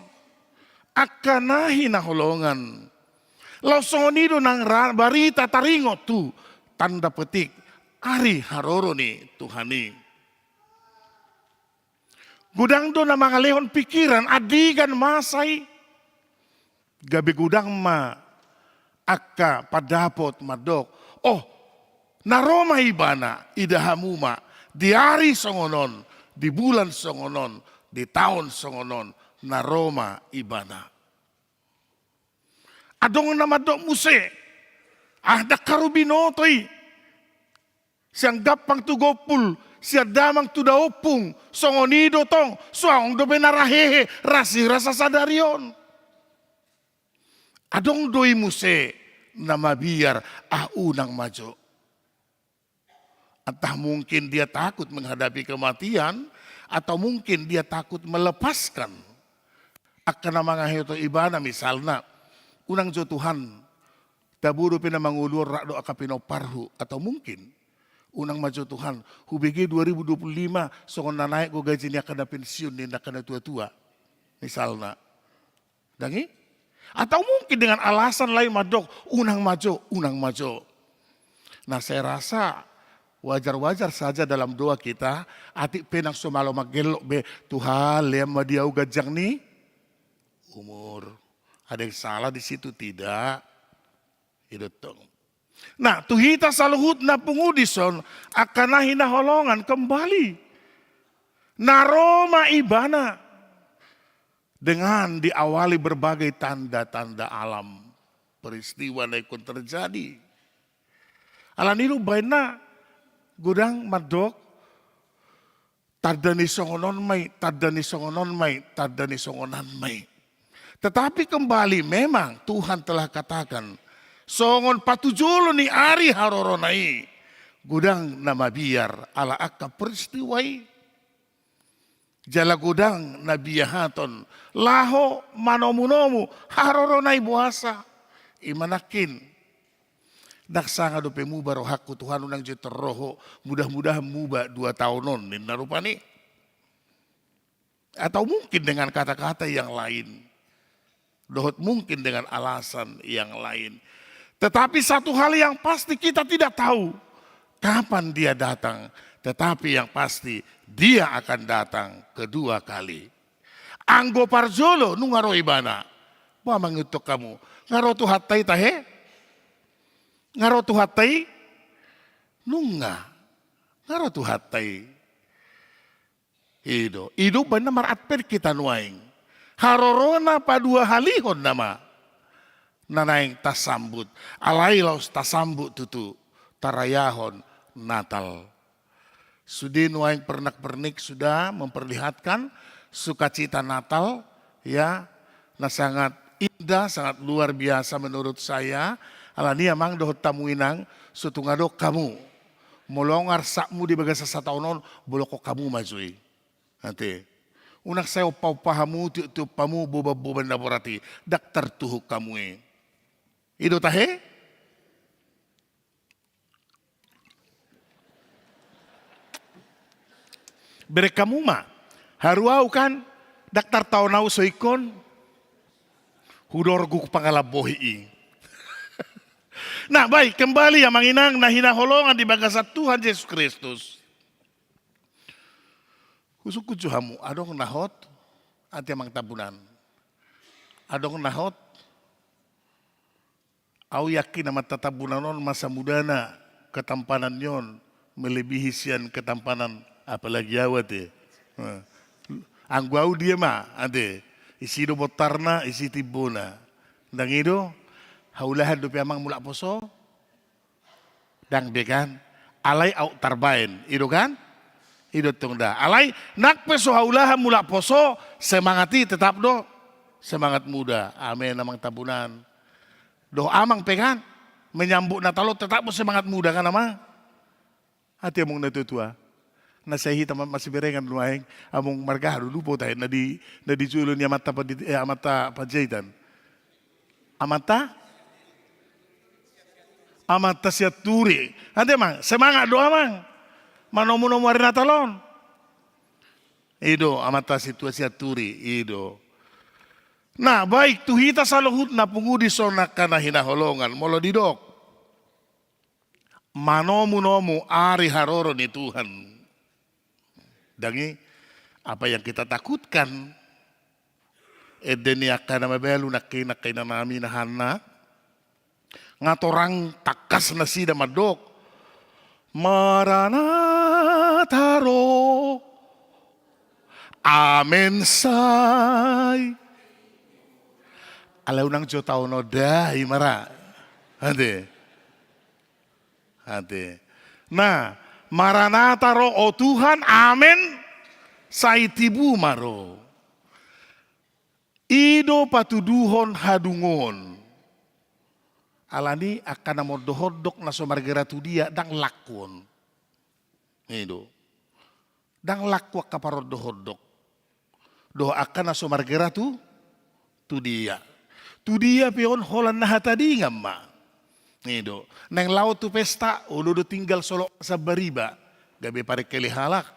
akana hinahulongan. Lausonido ng barita taringo tu, tanda petik, ari haroro ni Tuhani. Gudang do na mga lehon pikiran, adigan masay. Gabi gudang ma, akka padapot madok. Oh, naroma ibana idahamuma di hari songonon, di bulan songonon, di tahun songonon, naroma ibana. Adong namadok muse, da karubinotoy, siyang gapang tugopul, siya damang tudaopung, songonido tong, suang do benarahehe, rasi rasa sadaryon. Adong doi muse, na mabiyar unang majo. Entah mungkin dia takut menghadapi kematian atau mungkin dia takut melepaskan akan mga heto ibana misalnya unang jo Tuhan taburo pinamangulur rakdo akapinoparhu atau mungkin unang majo Tuhan hubigi 2025 songon na naik ko gaji niya kada pensiun niya kada tua-tua misalnya dangi atau mungkin dengan alasan lain madok unang majo. Nah saya rasa wajar-wajar saja dalam doa kita, atik penang sumalo maggelok be Tuhan lem madiau gajang ni umur. Ada yang salah di situ? Tidak. Itu tong. Nah, tuhita saluhut na pungudison akan nahina holongan kembali. Naroma ibana dengan diawali berbagai tanda-tanda alam peristiwa na ikut terjadi. Alaniru baina gudang madok tadani songonon may, tadani songonon may, tadani songonan may. Tetapi kembali memang Tuhan telah katakan songon patujulo ni ari haroronai gudang nama biar ala akka peristiwai jala gudang nabiyahaton laho manomunomu haroronai buasa imanakin daksanga do pemuba rohaku Tuhan unang jeta roho mudah-mudahan muba 2 tahunon nin narupani atau mungkin dengan kata-kata yang lain dohot mungkin dengan alasan yang lain. Tetapi satu hal yang pasti kita tidak tahu kapan dia datang. Tetapi yang pasti dia akan datang kedua kali. Anggo parjolo nungaro ibana. Wah mengutuk kamu. Ngaro tu hatai tahe? Ngaro tu hatai? Nunga. Ngaro tu hatai? Ido benar marat per kita nuaing. Harorona padua halihon nama. Nanaing tasambut. Alai laus tasambut tutu. Tarayahon Natal. Sudin waing pernak-pernik sudah memperlihatkan sukacita Natal. Ya. Nah sangat indah, sangat luar biasa menurut saya. Alani amang dohot tamuinang sutungadok kamu. Molongar sakmu di bagasa sataunon boloko kamu majui. Nanti. Unak saya pahamu tiup pamu boba-boba naborati daktar tuhuk kamu Ido tahe? Bere kamu ma haruau kan daktar taunau soikon hudor guk pangalabohi. Nah baik kembali yang manginang nahina holongan di bagasa Tuhan Yesus Kristus. Kusuku juhamu, adong nahot, ati amang tabunan. Adong nahot, au yakin amat tatabunan non masa mudana ketampanan yon melebihi sian ketampanan apalagi awat Angguau dia mah ade isi do botarna isi tibuna. Dang ido haulahan do amang mulak poso. Dang bekan alai au tarbain, ido kan? Idot tungda. Alai nak peso haulahan mulak poso semangati tetap do semangat muda. Amin namang tabunan. Do amang pekan menyambut Natalo tetap semangat muda kan amang. Hati among natutua. Nasahi taman masih berengan luaing among marga haru lupo tayo na di julun ni amata pajaitan. Amata siat turi. Hati amang semangat do amang. Manomu-nomu hari Natalon. Ido amata situasi aturi. Ido. Nah baik tuhita saluhut na pungudi sonak kana hinaholongan. Molo didok. Manomu-nomu ari haroro ni Tuhan. Dangi apa yang kita takutkan. Edeni akan mabelu nakay na namin na hana. Ngatorang takas na sida madok. Maranataro, amen say. Alaw nang jotao no dahi mara. Hade. Nah, maranataro o Tuhan, amen say tibu maro. Ido patuduhon hadungon. Alani akan namodohodok na somargeratu dia dang lakon. Itu. Dang lakwa kaparod dohodok. Doh akan na somargeratu tu dia. Tu dia pion holan na hatadi ngamma. Itu. Nang laut tu pesta uludo tinggal solo sa bariba. Gabi pare kelihalak.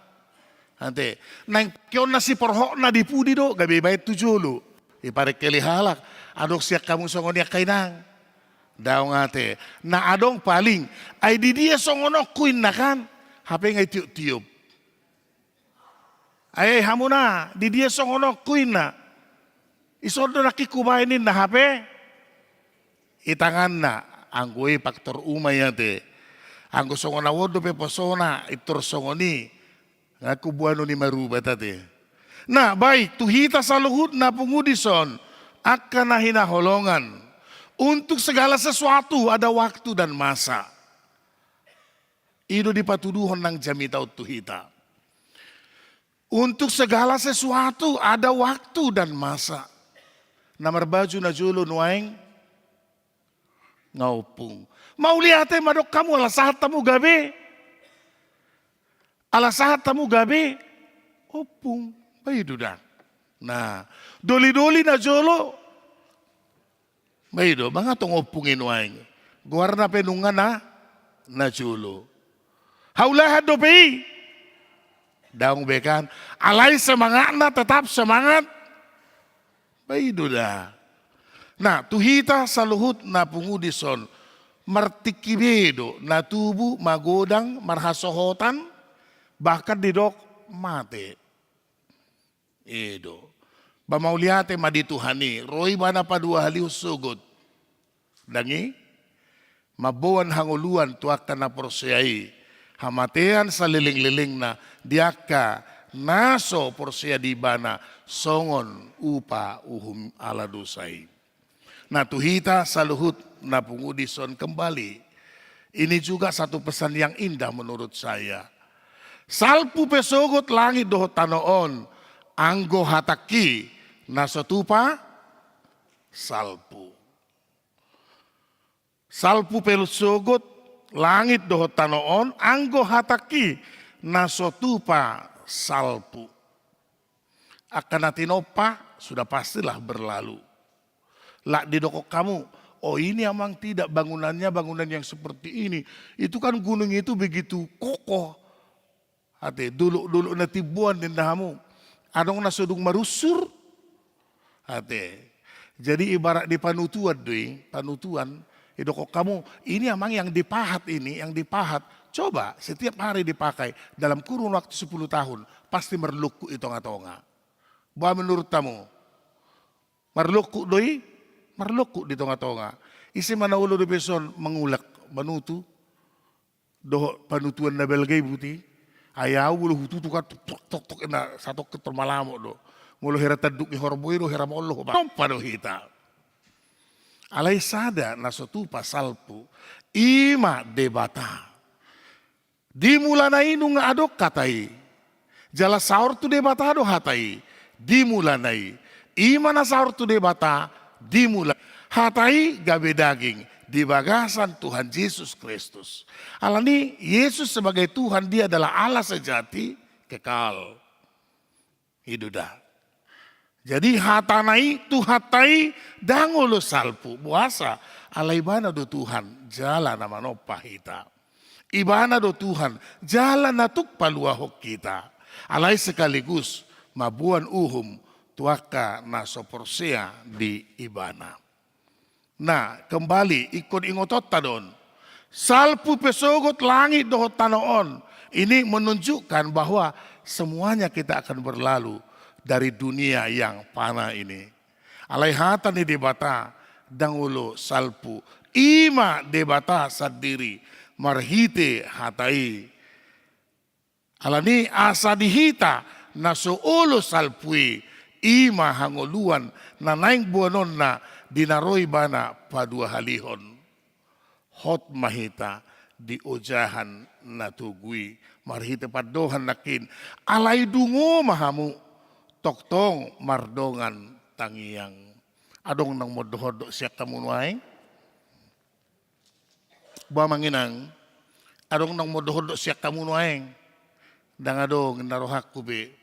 Ante. Nang kion na si porhok na dipudi do gabi bayat tujulu. Ipare kelihalak. Adok siya kamu songon ya kainang. Daw ngate. Na adong paling. Ay di dia songono kuin na kan. Hape ngay tiup-tiup. Ay hamuna. Di dia songono kuin na. Isodo nakikumainin na hape. Itangan na, anggoy faktor umay te. Anggo songo na wodo pe posona, itor songo ni. Ngaku buano ni maruba tate. Na baik, tuhita sa luhut na pungudison, akan na hinaholongan. Untuk segala sesuatu ada waktu dan masa. Itu dipatuduhon ng jamita o tuhita. Untuk segala sesuatu ada waktu dan masa. Namar baju na julo nuaing ngaupung. Mauliate madok kamu alasahat tamu gabi. Alasahat tamu gabi. Opung. Bayi duda. Nah, doli-doli na jolo. Bayi do, mga tong opungin nuaing. Guarna penungan na julo. Haulahat do pei. Daung bekan. Alay semangat na tetap semangat. Bayi duda. Nah, tuhita sa luhut na pungudison, martikibedo na tubuh magodang marhasohotan, bahkan didok mate. Edo. Bamauliate madituhani, roy mana padua haliw sugod. Dangi, mabuan hanguluan tuak na porsyai, hamatean sa liling-liling na diaka naso porsya di bana songon upa uhum ala dosai. Nah tuhita sa luhut na pungudison kembali. Ini juga satu pesan yang indah menurut saya. Salpu pesogot langit dohot tanoon, anggo hataki nasotupa salpu. Salpu pesogot langit dohot tanoon, anggo hataki nasotupa salpu. Akan natinopa sudah pastilah berlalu. Lak didokok kamu, oh ini emang tidak bangunannya bangunan yang seperti ini. Itu kan gunung itu begitu kokoh. Hati dulu na tibuan din dahamu. Anong nasudung marusur. Hati. Jadi ibarat di panutuan panutuan. Idokok kamu, ini emang yang dipahat ini, yang dipahat. Coba setiap hari dipakai dalam kurun waktu 10 tahun. Pasti merluku itonga-tonga. Bahwa menurut kamu, merluku doi? Marloko di tonga-tonga. Isi mana ulo di beson mengulak manutu. Doh panutuan na belgay buti. Ayaw ulo hutu tuka tok na satu ketermalamo do. Mulo hera taduk ni horboiro hera molo. Pado hita. Alay sada na sotupa salpu. Ima debata. Di mula na inung adok katai. Jala saur tu debata do hatai. Di mula na ima na saur tu debata. Dimulai hatai gabe daging di bagasan Tuhan Yesus Kristus. Alani Yesus sebagai Tuhan, dia adalah Allah sejati kekal. Hiduda. Jadi hatanai tuhatai dangolo salpu buasa alai bana do Tuhan jalan nama nopa hita. Ibana do Tuhan jalan natuk paluahok kita. Alai sekaligus mabuan uhum tuaka na soporsea di ibana. Nah kembali ikut ingotot tadon. Salpu pesogot langit dohot tanoon. Ini menunjukkan bahwa semuanya kita akan berlalu dari dunia yang panah ini. Alaihatan di debata dangulo salpu. Ima debata sadiri marhite hatai. Alani asa dihita nasuulo salpui. Ima hangoluan na naing buanon na dinaroy bana padua halihon. Hot mahita di ojahan na tugui. Marhita padohan nakin. Alay dungo mahamu. Toktong mardongan tangiyang. Adong nang modohodo siya kamunuay. Bamanginang. Adong nang modohodo siya kamunuay. Dangadong narohak kube.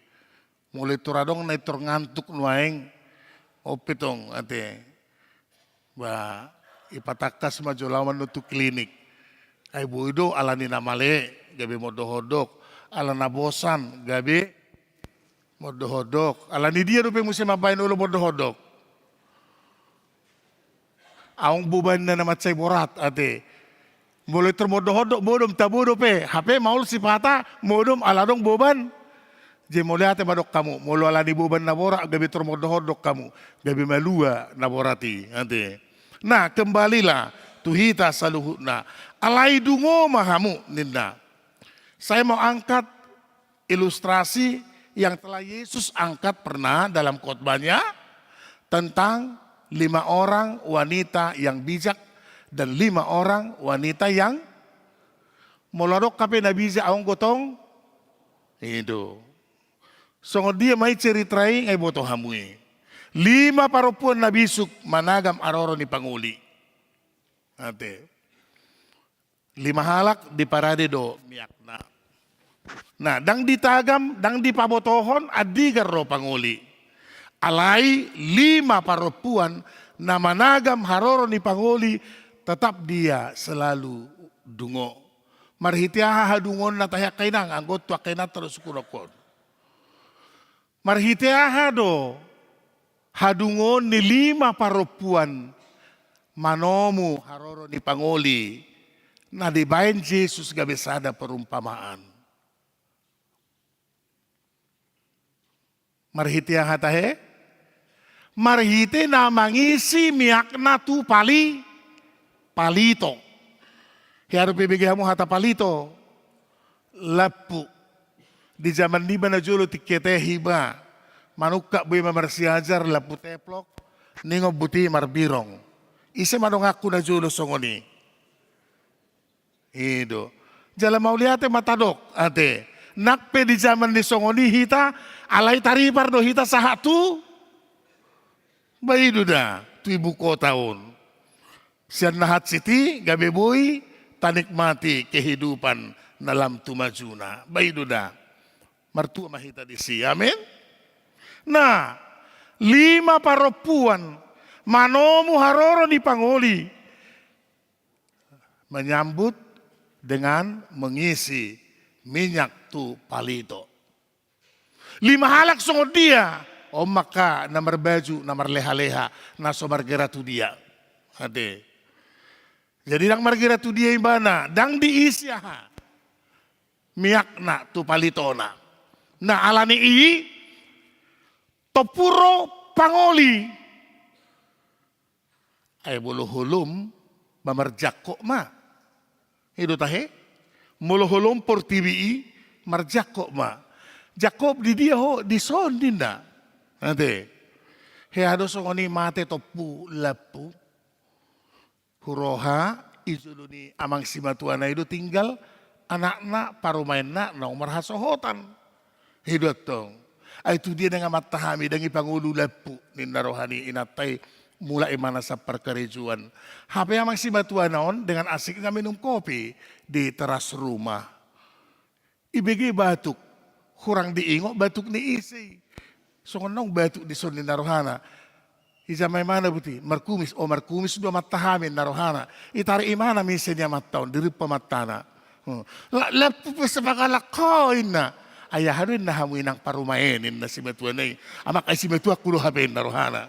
Mulai turadong na itor ngantuk nuaing opitong ate ba ipatakas majolawan nutu klinik ay buido alani na mali gabi mo dohodok alana bosan gabi mo dohodok alani dia rupi musim mabain ulo mo dohodok aong buban na namatsay borat ate mulai termodohodok bodom tabodo pe hape maul sipata modom aladong boban Je moliate badok kamu, molo ala di buban nabora, gabi termodohodok kamu, gabi malua naborati. Ante. Nah kembalilah tuhita saluhutna. Alai dungo mahamu ninda. Saya mau angkat ilustrasi yang telah Yesus angkat pernah dalam khotbahnya tentang 5 orang wanita yang bijak dan 5 orang wanita yang molodok kape na bijak aong gotong itu. So dia mai ceritrai ay boto hamui. 5 perempuan na bisuk managam aroro ni panguli. Ate. 5 halak di parade do miakna. Nah, dang ditagam, dang dipabotohon, adigar ro panguli. Alai 5 perempuan na managam haroro ni panguli, tetap dia selalu dungo. Marhitiaha hadungon na tayak kainang, anggot tuak kainang terus kurokon. Marhitiaha do, hadungon ni 5 perempuan manomu haroro ni panguli, na dibayan Jesus gabisada perumpamaan. Marhiti yang hatahe, marhiti na mangisi miakna tu palito. Hiaru pibigihamu hata palito, lapu. Di zaman di mana julu tikete hiba, manuka bui mamarsiajar lapu teplok, ningo buti marbirong. Ise manong aku na julu songoni. Ido. Jala mauliate matadok ate. Nakpe di zaman di songoni hita alai taripar do hita sahatu. Baidu da tu ibu kota on. Sian nahat siti gabe boy tanikmati kehidupan dalam tumajuna. Baidu da. Mertua mahita di si. Amin. Nah, 5 perempuan manomu haroro di pangoli menyambut dengan mengisi minyak tu palito. 5 halak songo dia. Oh maka namar baju, namar leha-leha, naso margera tu dia. Ade. Jadi nang margera tu dia ibana, dang diisi ha. Minyak na tu palitona. Nah alani i topuro pangoli. Ay bulu hulum mamarjak ma. Itu tahe. Mulu hulum por TBI marjak ma. Jakob di dia ho di son dinda. Nanti. He ado songoni mate topu lapu. Huroha izuluni amang simatuana itu tinggal anak-anak parumainna na umar hasohotan. Hidup tong. Itu dia dengan matahami dengan pangulu lapu ninda rohani inatai mulai mana sa perkerejuan. Hape amang simatuana on dengan asiknya minum kopi di teras rumah. Ibigi batuk. Kurang diingo batuk ni isi. So nong batuk di son ni narohana. Ijamay mana buti markumis o markumis do matahamin narohana. Itari imana misalnya mataon diri pamatana. Lapu pa sa pakalakoy na. Ayaharin na hamuin ang parumainin na si Matuan ay. Amak ay si Matuan kulo habin narohana.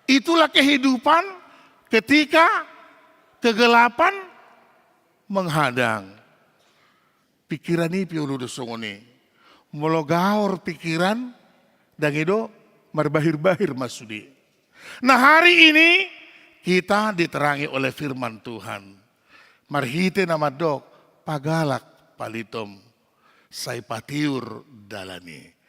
Itulah kehidupan ketika kegelapan menghadang. Pikiran ini piulu dosongoni. Mologaor pikiran dan itu marbahir-bahir masudi. Nah hari ini kita diterangi oleh firman Tuhan. Marhite nama dok pagalak palitom say patiur dalani.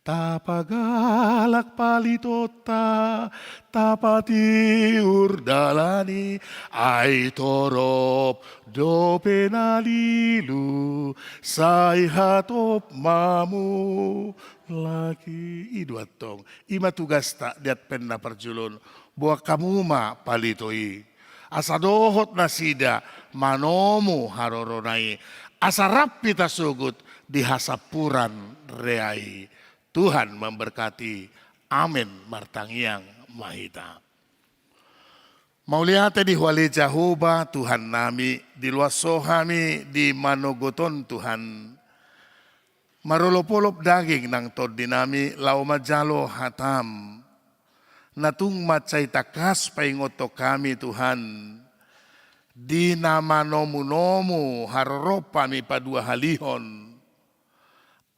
Tapagalak palitota, tapatiur dalani, ay torop do penalilu, say hatop mamu laki iduatong. Ima tugas tak diat penna perjulun, buat kamu ma palitoi. Asa dohot nasida manomu haroronai, asa rapi tasugut di hasapuran reai. Tuhan memberkati. Amin. Martangiang mahita. Mau lihat di Huali Jahuba Tuhan nami, di luas sohami di manogoton Tuhan. Marolopolop daging nang tod dinami lau majalo hatam. Natung macay takas paingoto kami Tuhan. Di nama nomu-nomu haroropa mi padua halihon.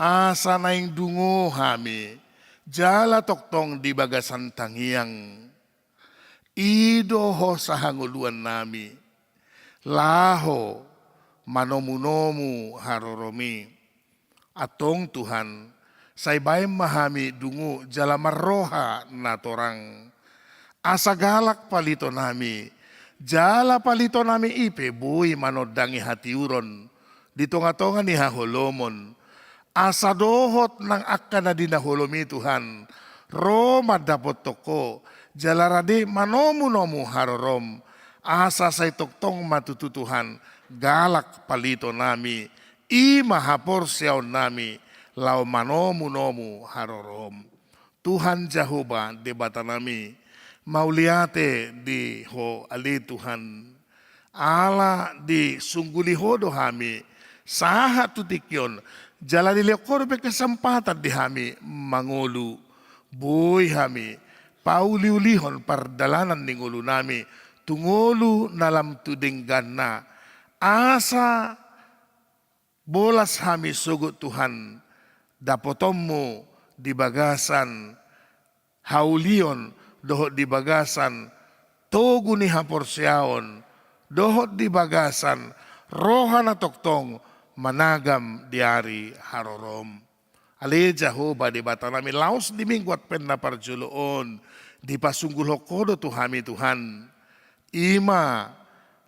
asa naing dungo hami, jala toktong di bagasan tangiang. Idoho sa hanguluan nami, laho manomu-nomu haroromi. Atong Tuhan, saybay mahami dungo jala marroha na torang. Asa galak palito nami, jala palito nami ipe buhay manodangi hatiuron. Dito nga tonga ni haholomon. Asa dohot ng akka na dinaholomi Tuhan. Roma dapot toko, jalarade manomu-nomu harorom. Asa say toktong matututuhan, galak palito nami. I mahaporsyaw nami, lau manomu-nomu harorom. Tuhan Jehovah debata nami, mauliate di ho ali Tuhan. Ala di sunggulihodo hami, saha tutikyon, jala dilekor be kesempatan di hami mangulu. Boy hami, pauliulihon pardalanan ningulu nami, tungulu nalam tudinggan na. Asa bolas hami sugut Tuhan, dapotommu di bagasan, haulion dohot di bagasan, togu ni haporsyaon, dohot di bagasan, rohana toktong, managam diari harorom. Ale Jehovah di bata nami, laos di mingguat pen na parjuloon, di pasunggul hokodo tuhami Tuhan, ima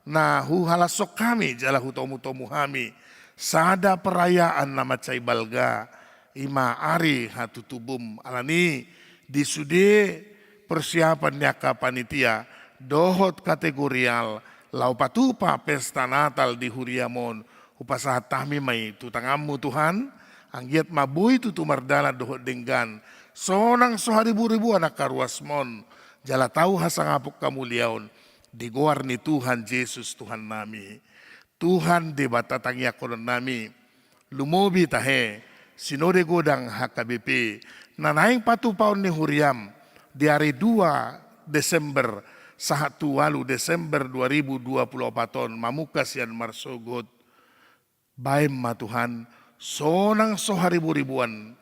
na huhalasok kami, jala hutomu-tomu kami, sada perayaan nama cai balga, ima ari hatutubum alani disude persiapan nyaka panitia dohot kategorial lau patupa pesta Natal di Huriamon upasahat tami mai tutangamu Tuhan anggiat mabui tutu mardana dohot denggan sonang soharibu-ribu anak karuasmon jala tahu hasangapuk kamuliaon digoarni Tuhan Yesus Tuhan nami. Tuhan debata tangiakonon nami, lumobi tahe, sinode godang HKBP, nanaing patupaon ni Huriam, di hari 2 Desember, sahatu walu Desember 2024, mamukas yan marsogot, baim ma Tuhan, sonang soharibu-ribuan,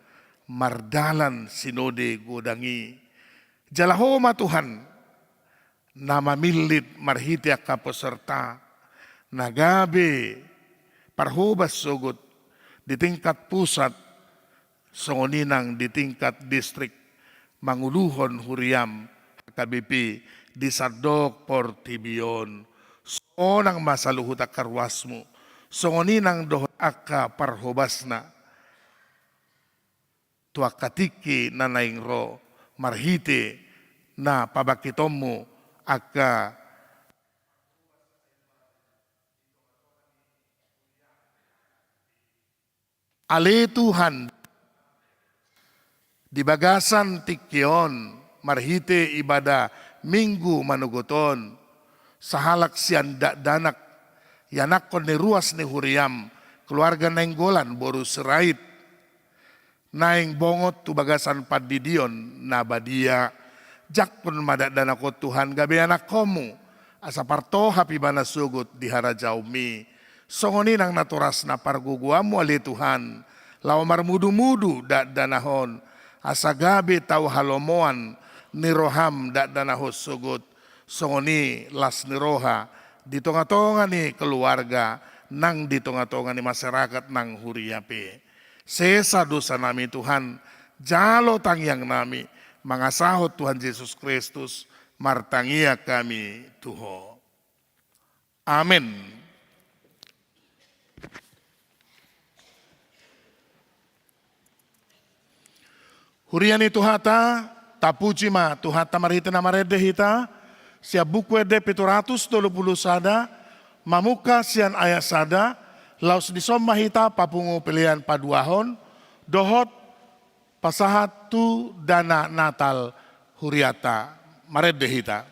mardalan sinode godangi, jalaho ma Tuhan, nama milit marhitiak kapeserta, nagabe parhobas sogot di tingkat pusat songoninang di tingkat distrik manguluhon Huriam KBP di Sardok Portibion sonang masaluhut akarwasmu songoninang dohot akka parhobasna tuakatiki nanaing ro marhite na pabakitommu akka ale Tuhan di bagasan tikyon marhite ibadah minggu manugoton sahalak sian danak yanak kon ni ruas ni Huriam keluarga naing golan boru serait naing bongot tu bagasan padidion nabadia jak pun madak danakot Tuhan gabe anak komu asa parto hapi bana sugut di harajaumi songoni nang naturas na parguguamu ali Tuhan, lau marmudu-mudu dak danahon, asa gabe tau halomoan niroham dak danahos sugut, songoni las niroha, di tonga-tonga ni keluarga, nang di tonga-tonga ni masyarakat nang huriape. Sesa dosa nami Tuhan, jalo tangyang nami, mangasahot Tuhan Yesus Kristus, martangia kami Tuho. Amin. Huriani tuhata, tapuji ma tuhata marhita na marede hita, siya buku ede 720 sada, mamuka sian ayat sada, laus disomma hita papungu pilihan paduahon, dohot pasahat tu dana Natal huriata marede hita.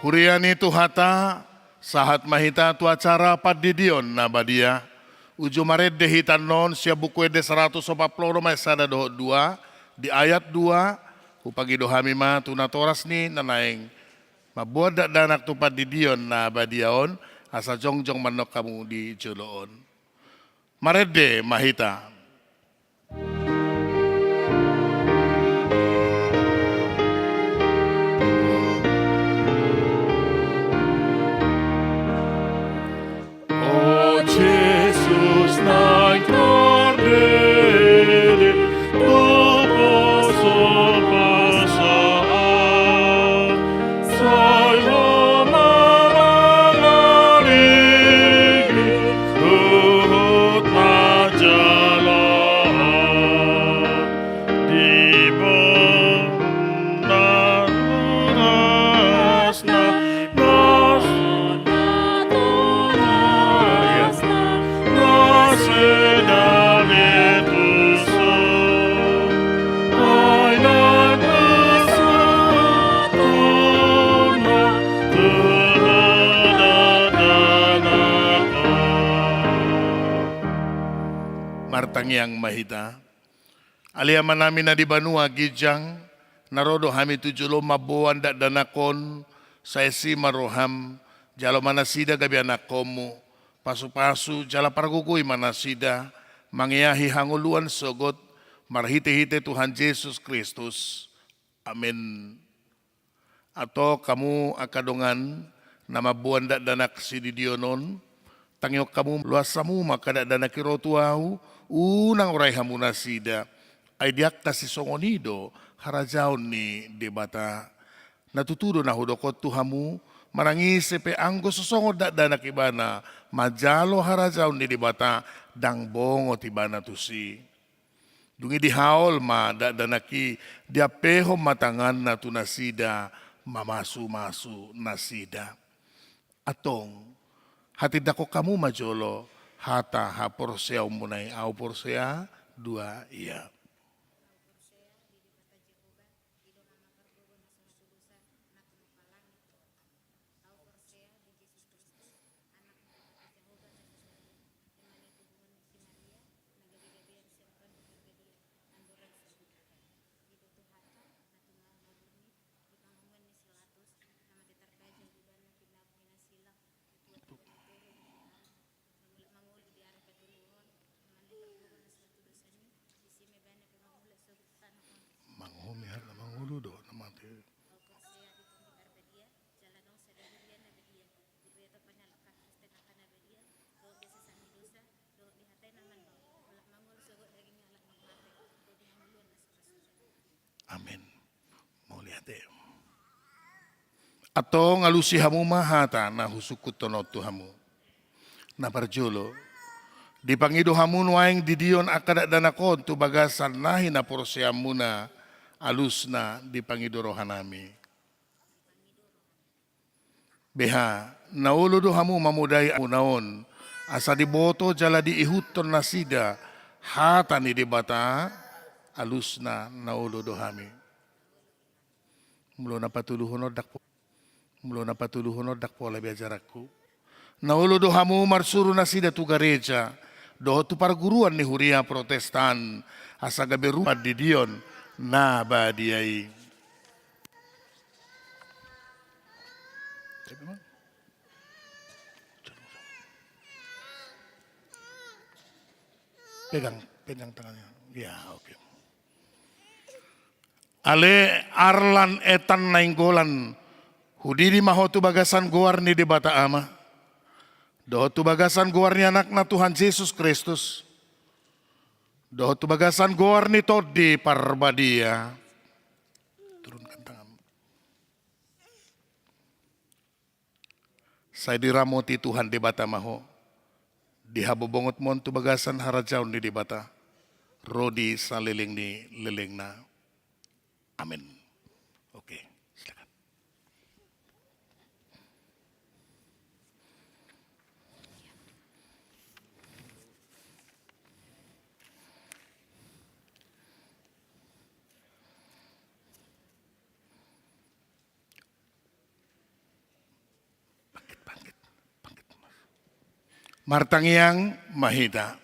Huriani tu hata sahat mahita tu acara padidion na badia. Uju maret dehitan non sia buku de 140 sada doh 2 di ayat 2 upagi dohami ma tu natoras ni nanaeng mabuat dak danak tu padidion na badiaon asa jongjong manok kamu di joloon. Maret de mahita. Jesus naik terdiri Bapa sepasaan Saya mengarigi Tuhut majalah Di benar rasna Martang yang mahita. Aliaman namin na di Banua gijang narodo hami tujulo mabuan dak danakon sa esi maroham jalo manasida gabi anak komu pasu-pasu jala pargugoy manasida mangiyahi hanguluan sogot marhite-hite Tuhan Yesus Kristus. Amin. Ato kamu akadongan na mabuan dak danak si didionon tangyok kamu luasamu maka dak danak kirotuau unang uray hamuna sida ay diak ta si songonido harajaon ni debata natutudo na hudokot tuhamu marangise pe anggo sosongod da danak ibana majalo harajaon ni debata dang bongo tibana tusi dungi dihaol ma da danaki diapeho matangan na tunasida mamasu-masu nasida atong hati dako kamu majolo hata ha porsea umunay au porsea 2 iya. Amin. Mau lihat deh. Atau ngalusi hamu mahata na husukut tonot hamu. Na parjolo. Dipangido hamu nuaing didion akadak danakon tu bagasan nahi na porsiam muna alus na dipangido rohanami. Beha naulo do hamu mamudai unaon asa diboto jala diihuton nasida hata ni dibata alus na naulo do hami. Mulo na patuluhon dak po labi ajarakku. Naulo do hamu marsuru nasida tu gereja do tu parguruan ni huria protestan asa gabe rumah di dion na badiai. Pegang tangannya. Ya, oke. Ale arlan etan nainggolan hudiri mahotu bagasan goarni di bata ama. Dohotu bagasan goarni anak na Tuhan Yesus Kristus. Dohotu bagasan goarni todi parbadia. Turunkan tangan. Saya diramoti Tuhan di bata maho. Dihabobongot mon tu bagasan harajaun di bata. Rodi saliling ni liling na. Amin. Oke, silakan. martangiang mahita.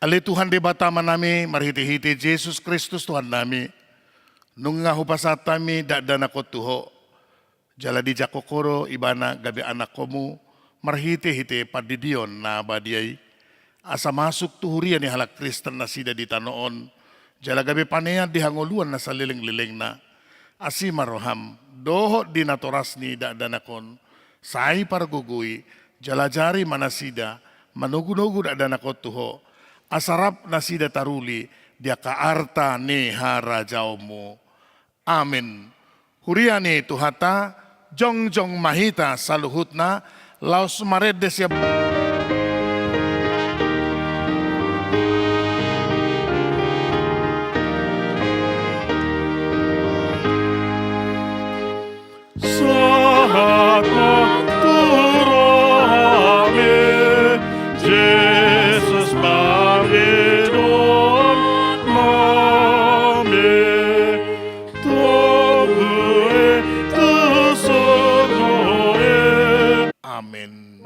Ali Tuhan di bata manami marhiti-hiti Jesus Kristus Tuhan nami. Nung nga hupasat kami dadana ko tuho. Jala di jakokoro ibana gabi anak komu marhiti-hiti padidion na badiyay. Asa masuk tuhurian ni halak Kristen na sida di tanoon. Jala gabi panean di hanguluan na sa liling-liling na. Asi maroham doho di natoras ni dadanakon. Sai pargugui jalajari manasida manugu-nugu dadanakot tuho. Asarap na sida taruli dia kaarta ni harajaumu. Amin. Huriani tuhata jong mahita saluhutna laos maredes ya. Amin.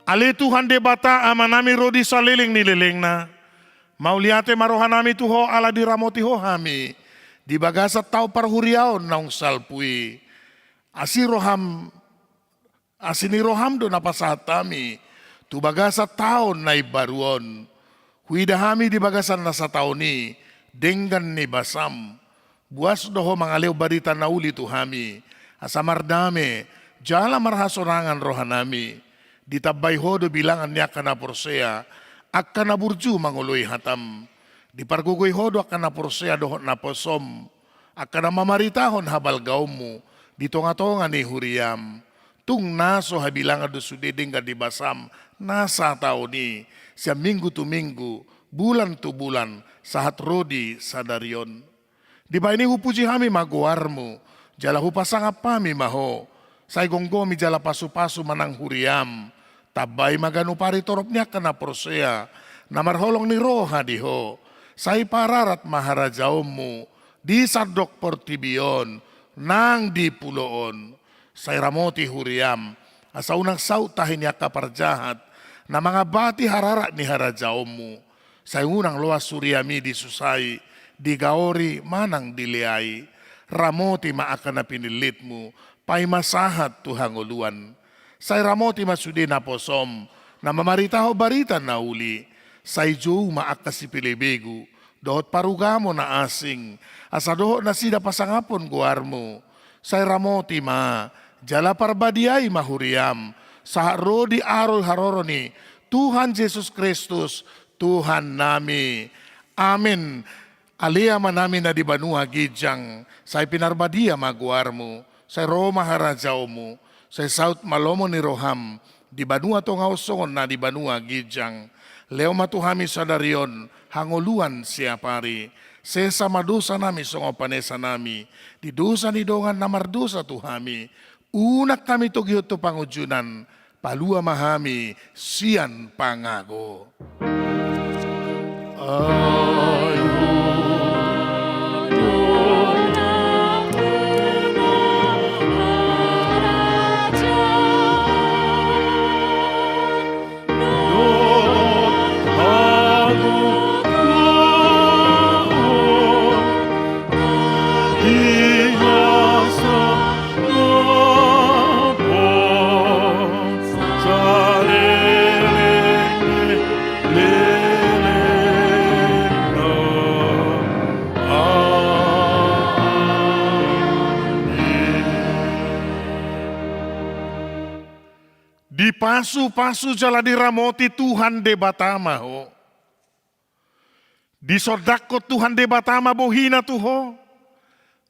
Ali Tuhan de bata amanami rodi saliling nililing na. Mauliate marohanami tuho ala diramoti ho hami. Di bagasa tau parhuriaon naung salpui. Asiniroham do napasatami. Tu bagasa taon na ibaruon. Huidahami di bagasan nasa taoni. Denggan ni basam. Buas doho mangalew barita na uli tuhami. Asamardame. Jala marhasorangan rohanami. Ditabay hodo bilangan niya kana porsea, ak kana burju manguloy hatam. Di pargugoy hodo ak kana porsea dohot na posom, ak kana mamaritahon habal gaumu, dito nga tonga ni huriam. Tung naso habilangan do sudedeng ka di basam, nasa tao ni, siya minggu tu minggu, bulan tu bulan, sahat rodi sadaryon. Di ba ini hupuji hami maguarmu, jala hupasang apami maho, say gonggomi jala pasu-pasu manang huriam, tabay magano pari torop niya ka na porsea, na marholong ni roha diho, say pararat maharajaw mo, di sardok portibiyon, nang di puloon, say ramoti huriam, asa unang sautahin niya kaparjahat, na mga bati hararat ni harajaw mo, say unang luwas suryami di susay, di gaori manang diliay, ramoti maaka na pinilit mo, pay masahat tuhanguluan. Say ramoti masudi na posom, na mamaritaho barita na uli. Say jo maaka si pilibegu, dohot parugamo na asing, asa dohot na sida pasangapon guarmo. Say ramoti ma, jala parbadiay mahuriam, sa rodi arol haroroni, Tuhan Jesus Kristus, Tuhan nami. Amin. Alia manami na di banua gijang, say pinarbadia maguarmo. Sa Roma harajaw mo, sa South Malomo ni Roham, di banua to nga usongon na di banua gijang, leo matuhami sa daryon, hanguluan siya pari, sesa madusa nami songo panesa nami, di dusa ni dongan na mardusa tuhami, unak kami tugyot to pangujunan, palua mahami, siyan pangago. Di pasu-pasu jala diramoti Tuhan de batama ho. Di sodako Tuhan debatama bohina tuho.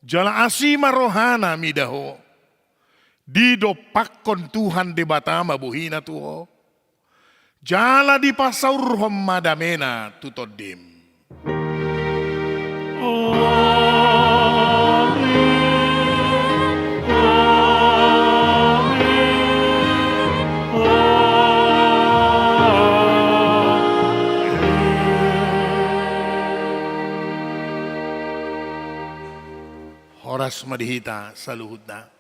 Jala asima rohana midaho. Di dopakon Tuhan debatama bohina tuho. Jala di pasaur madamena tutodim. Horas madihita saluhutna.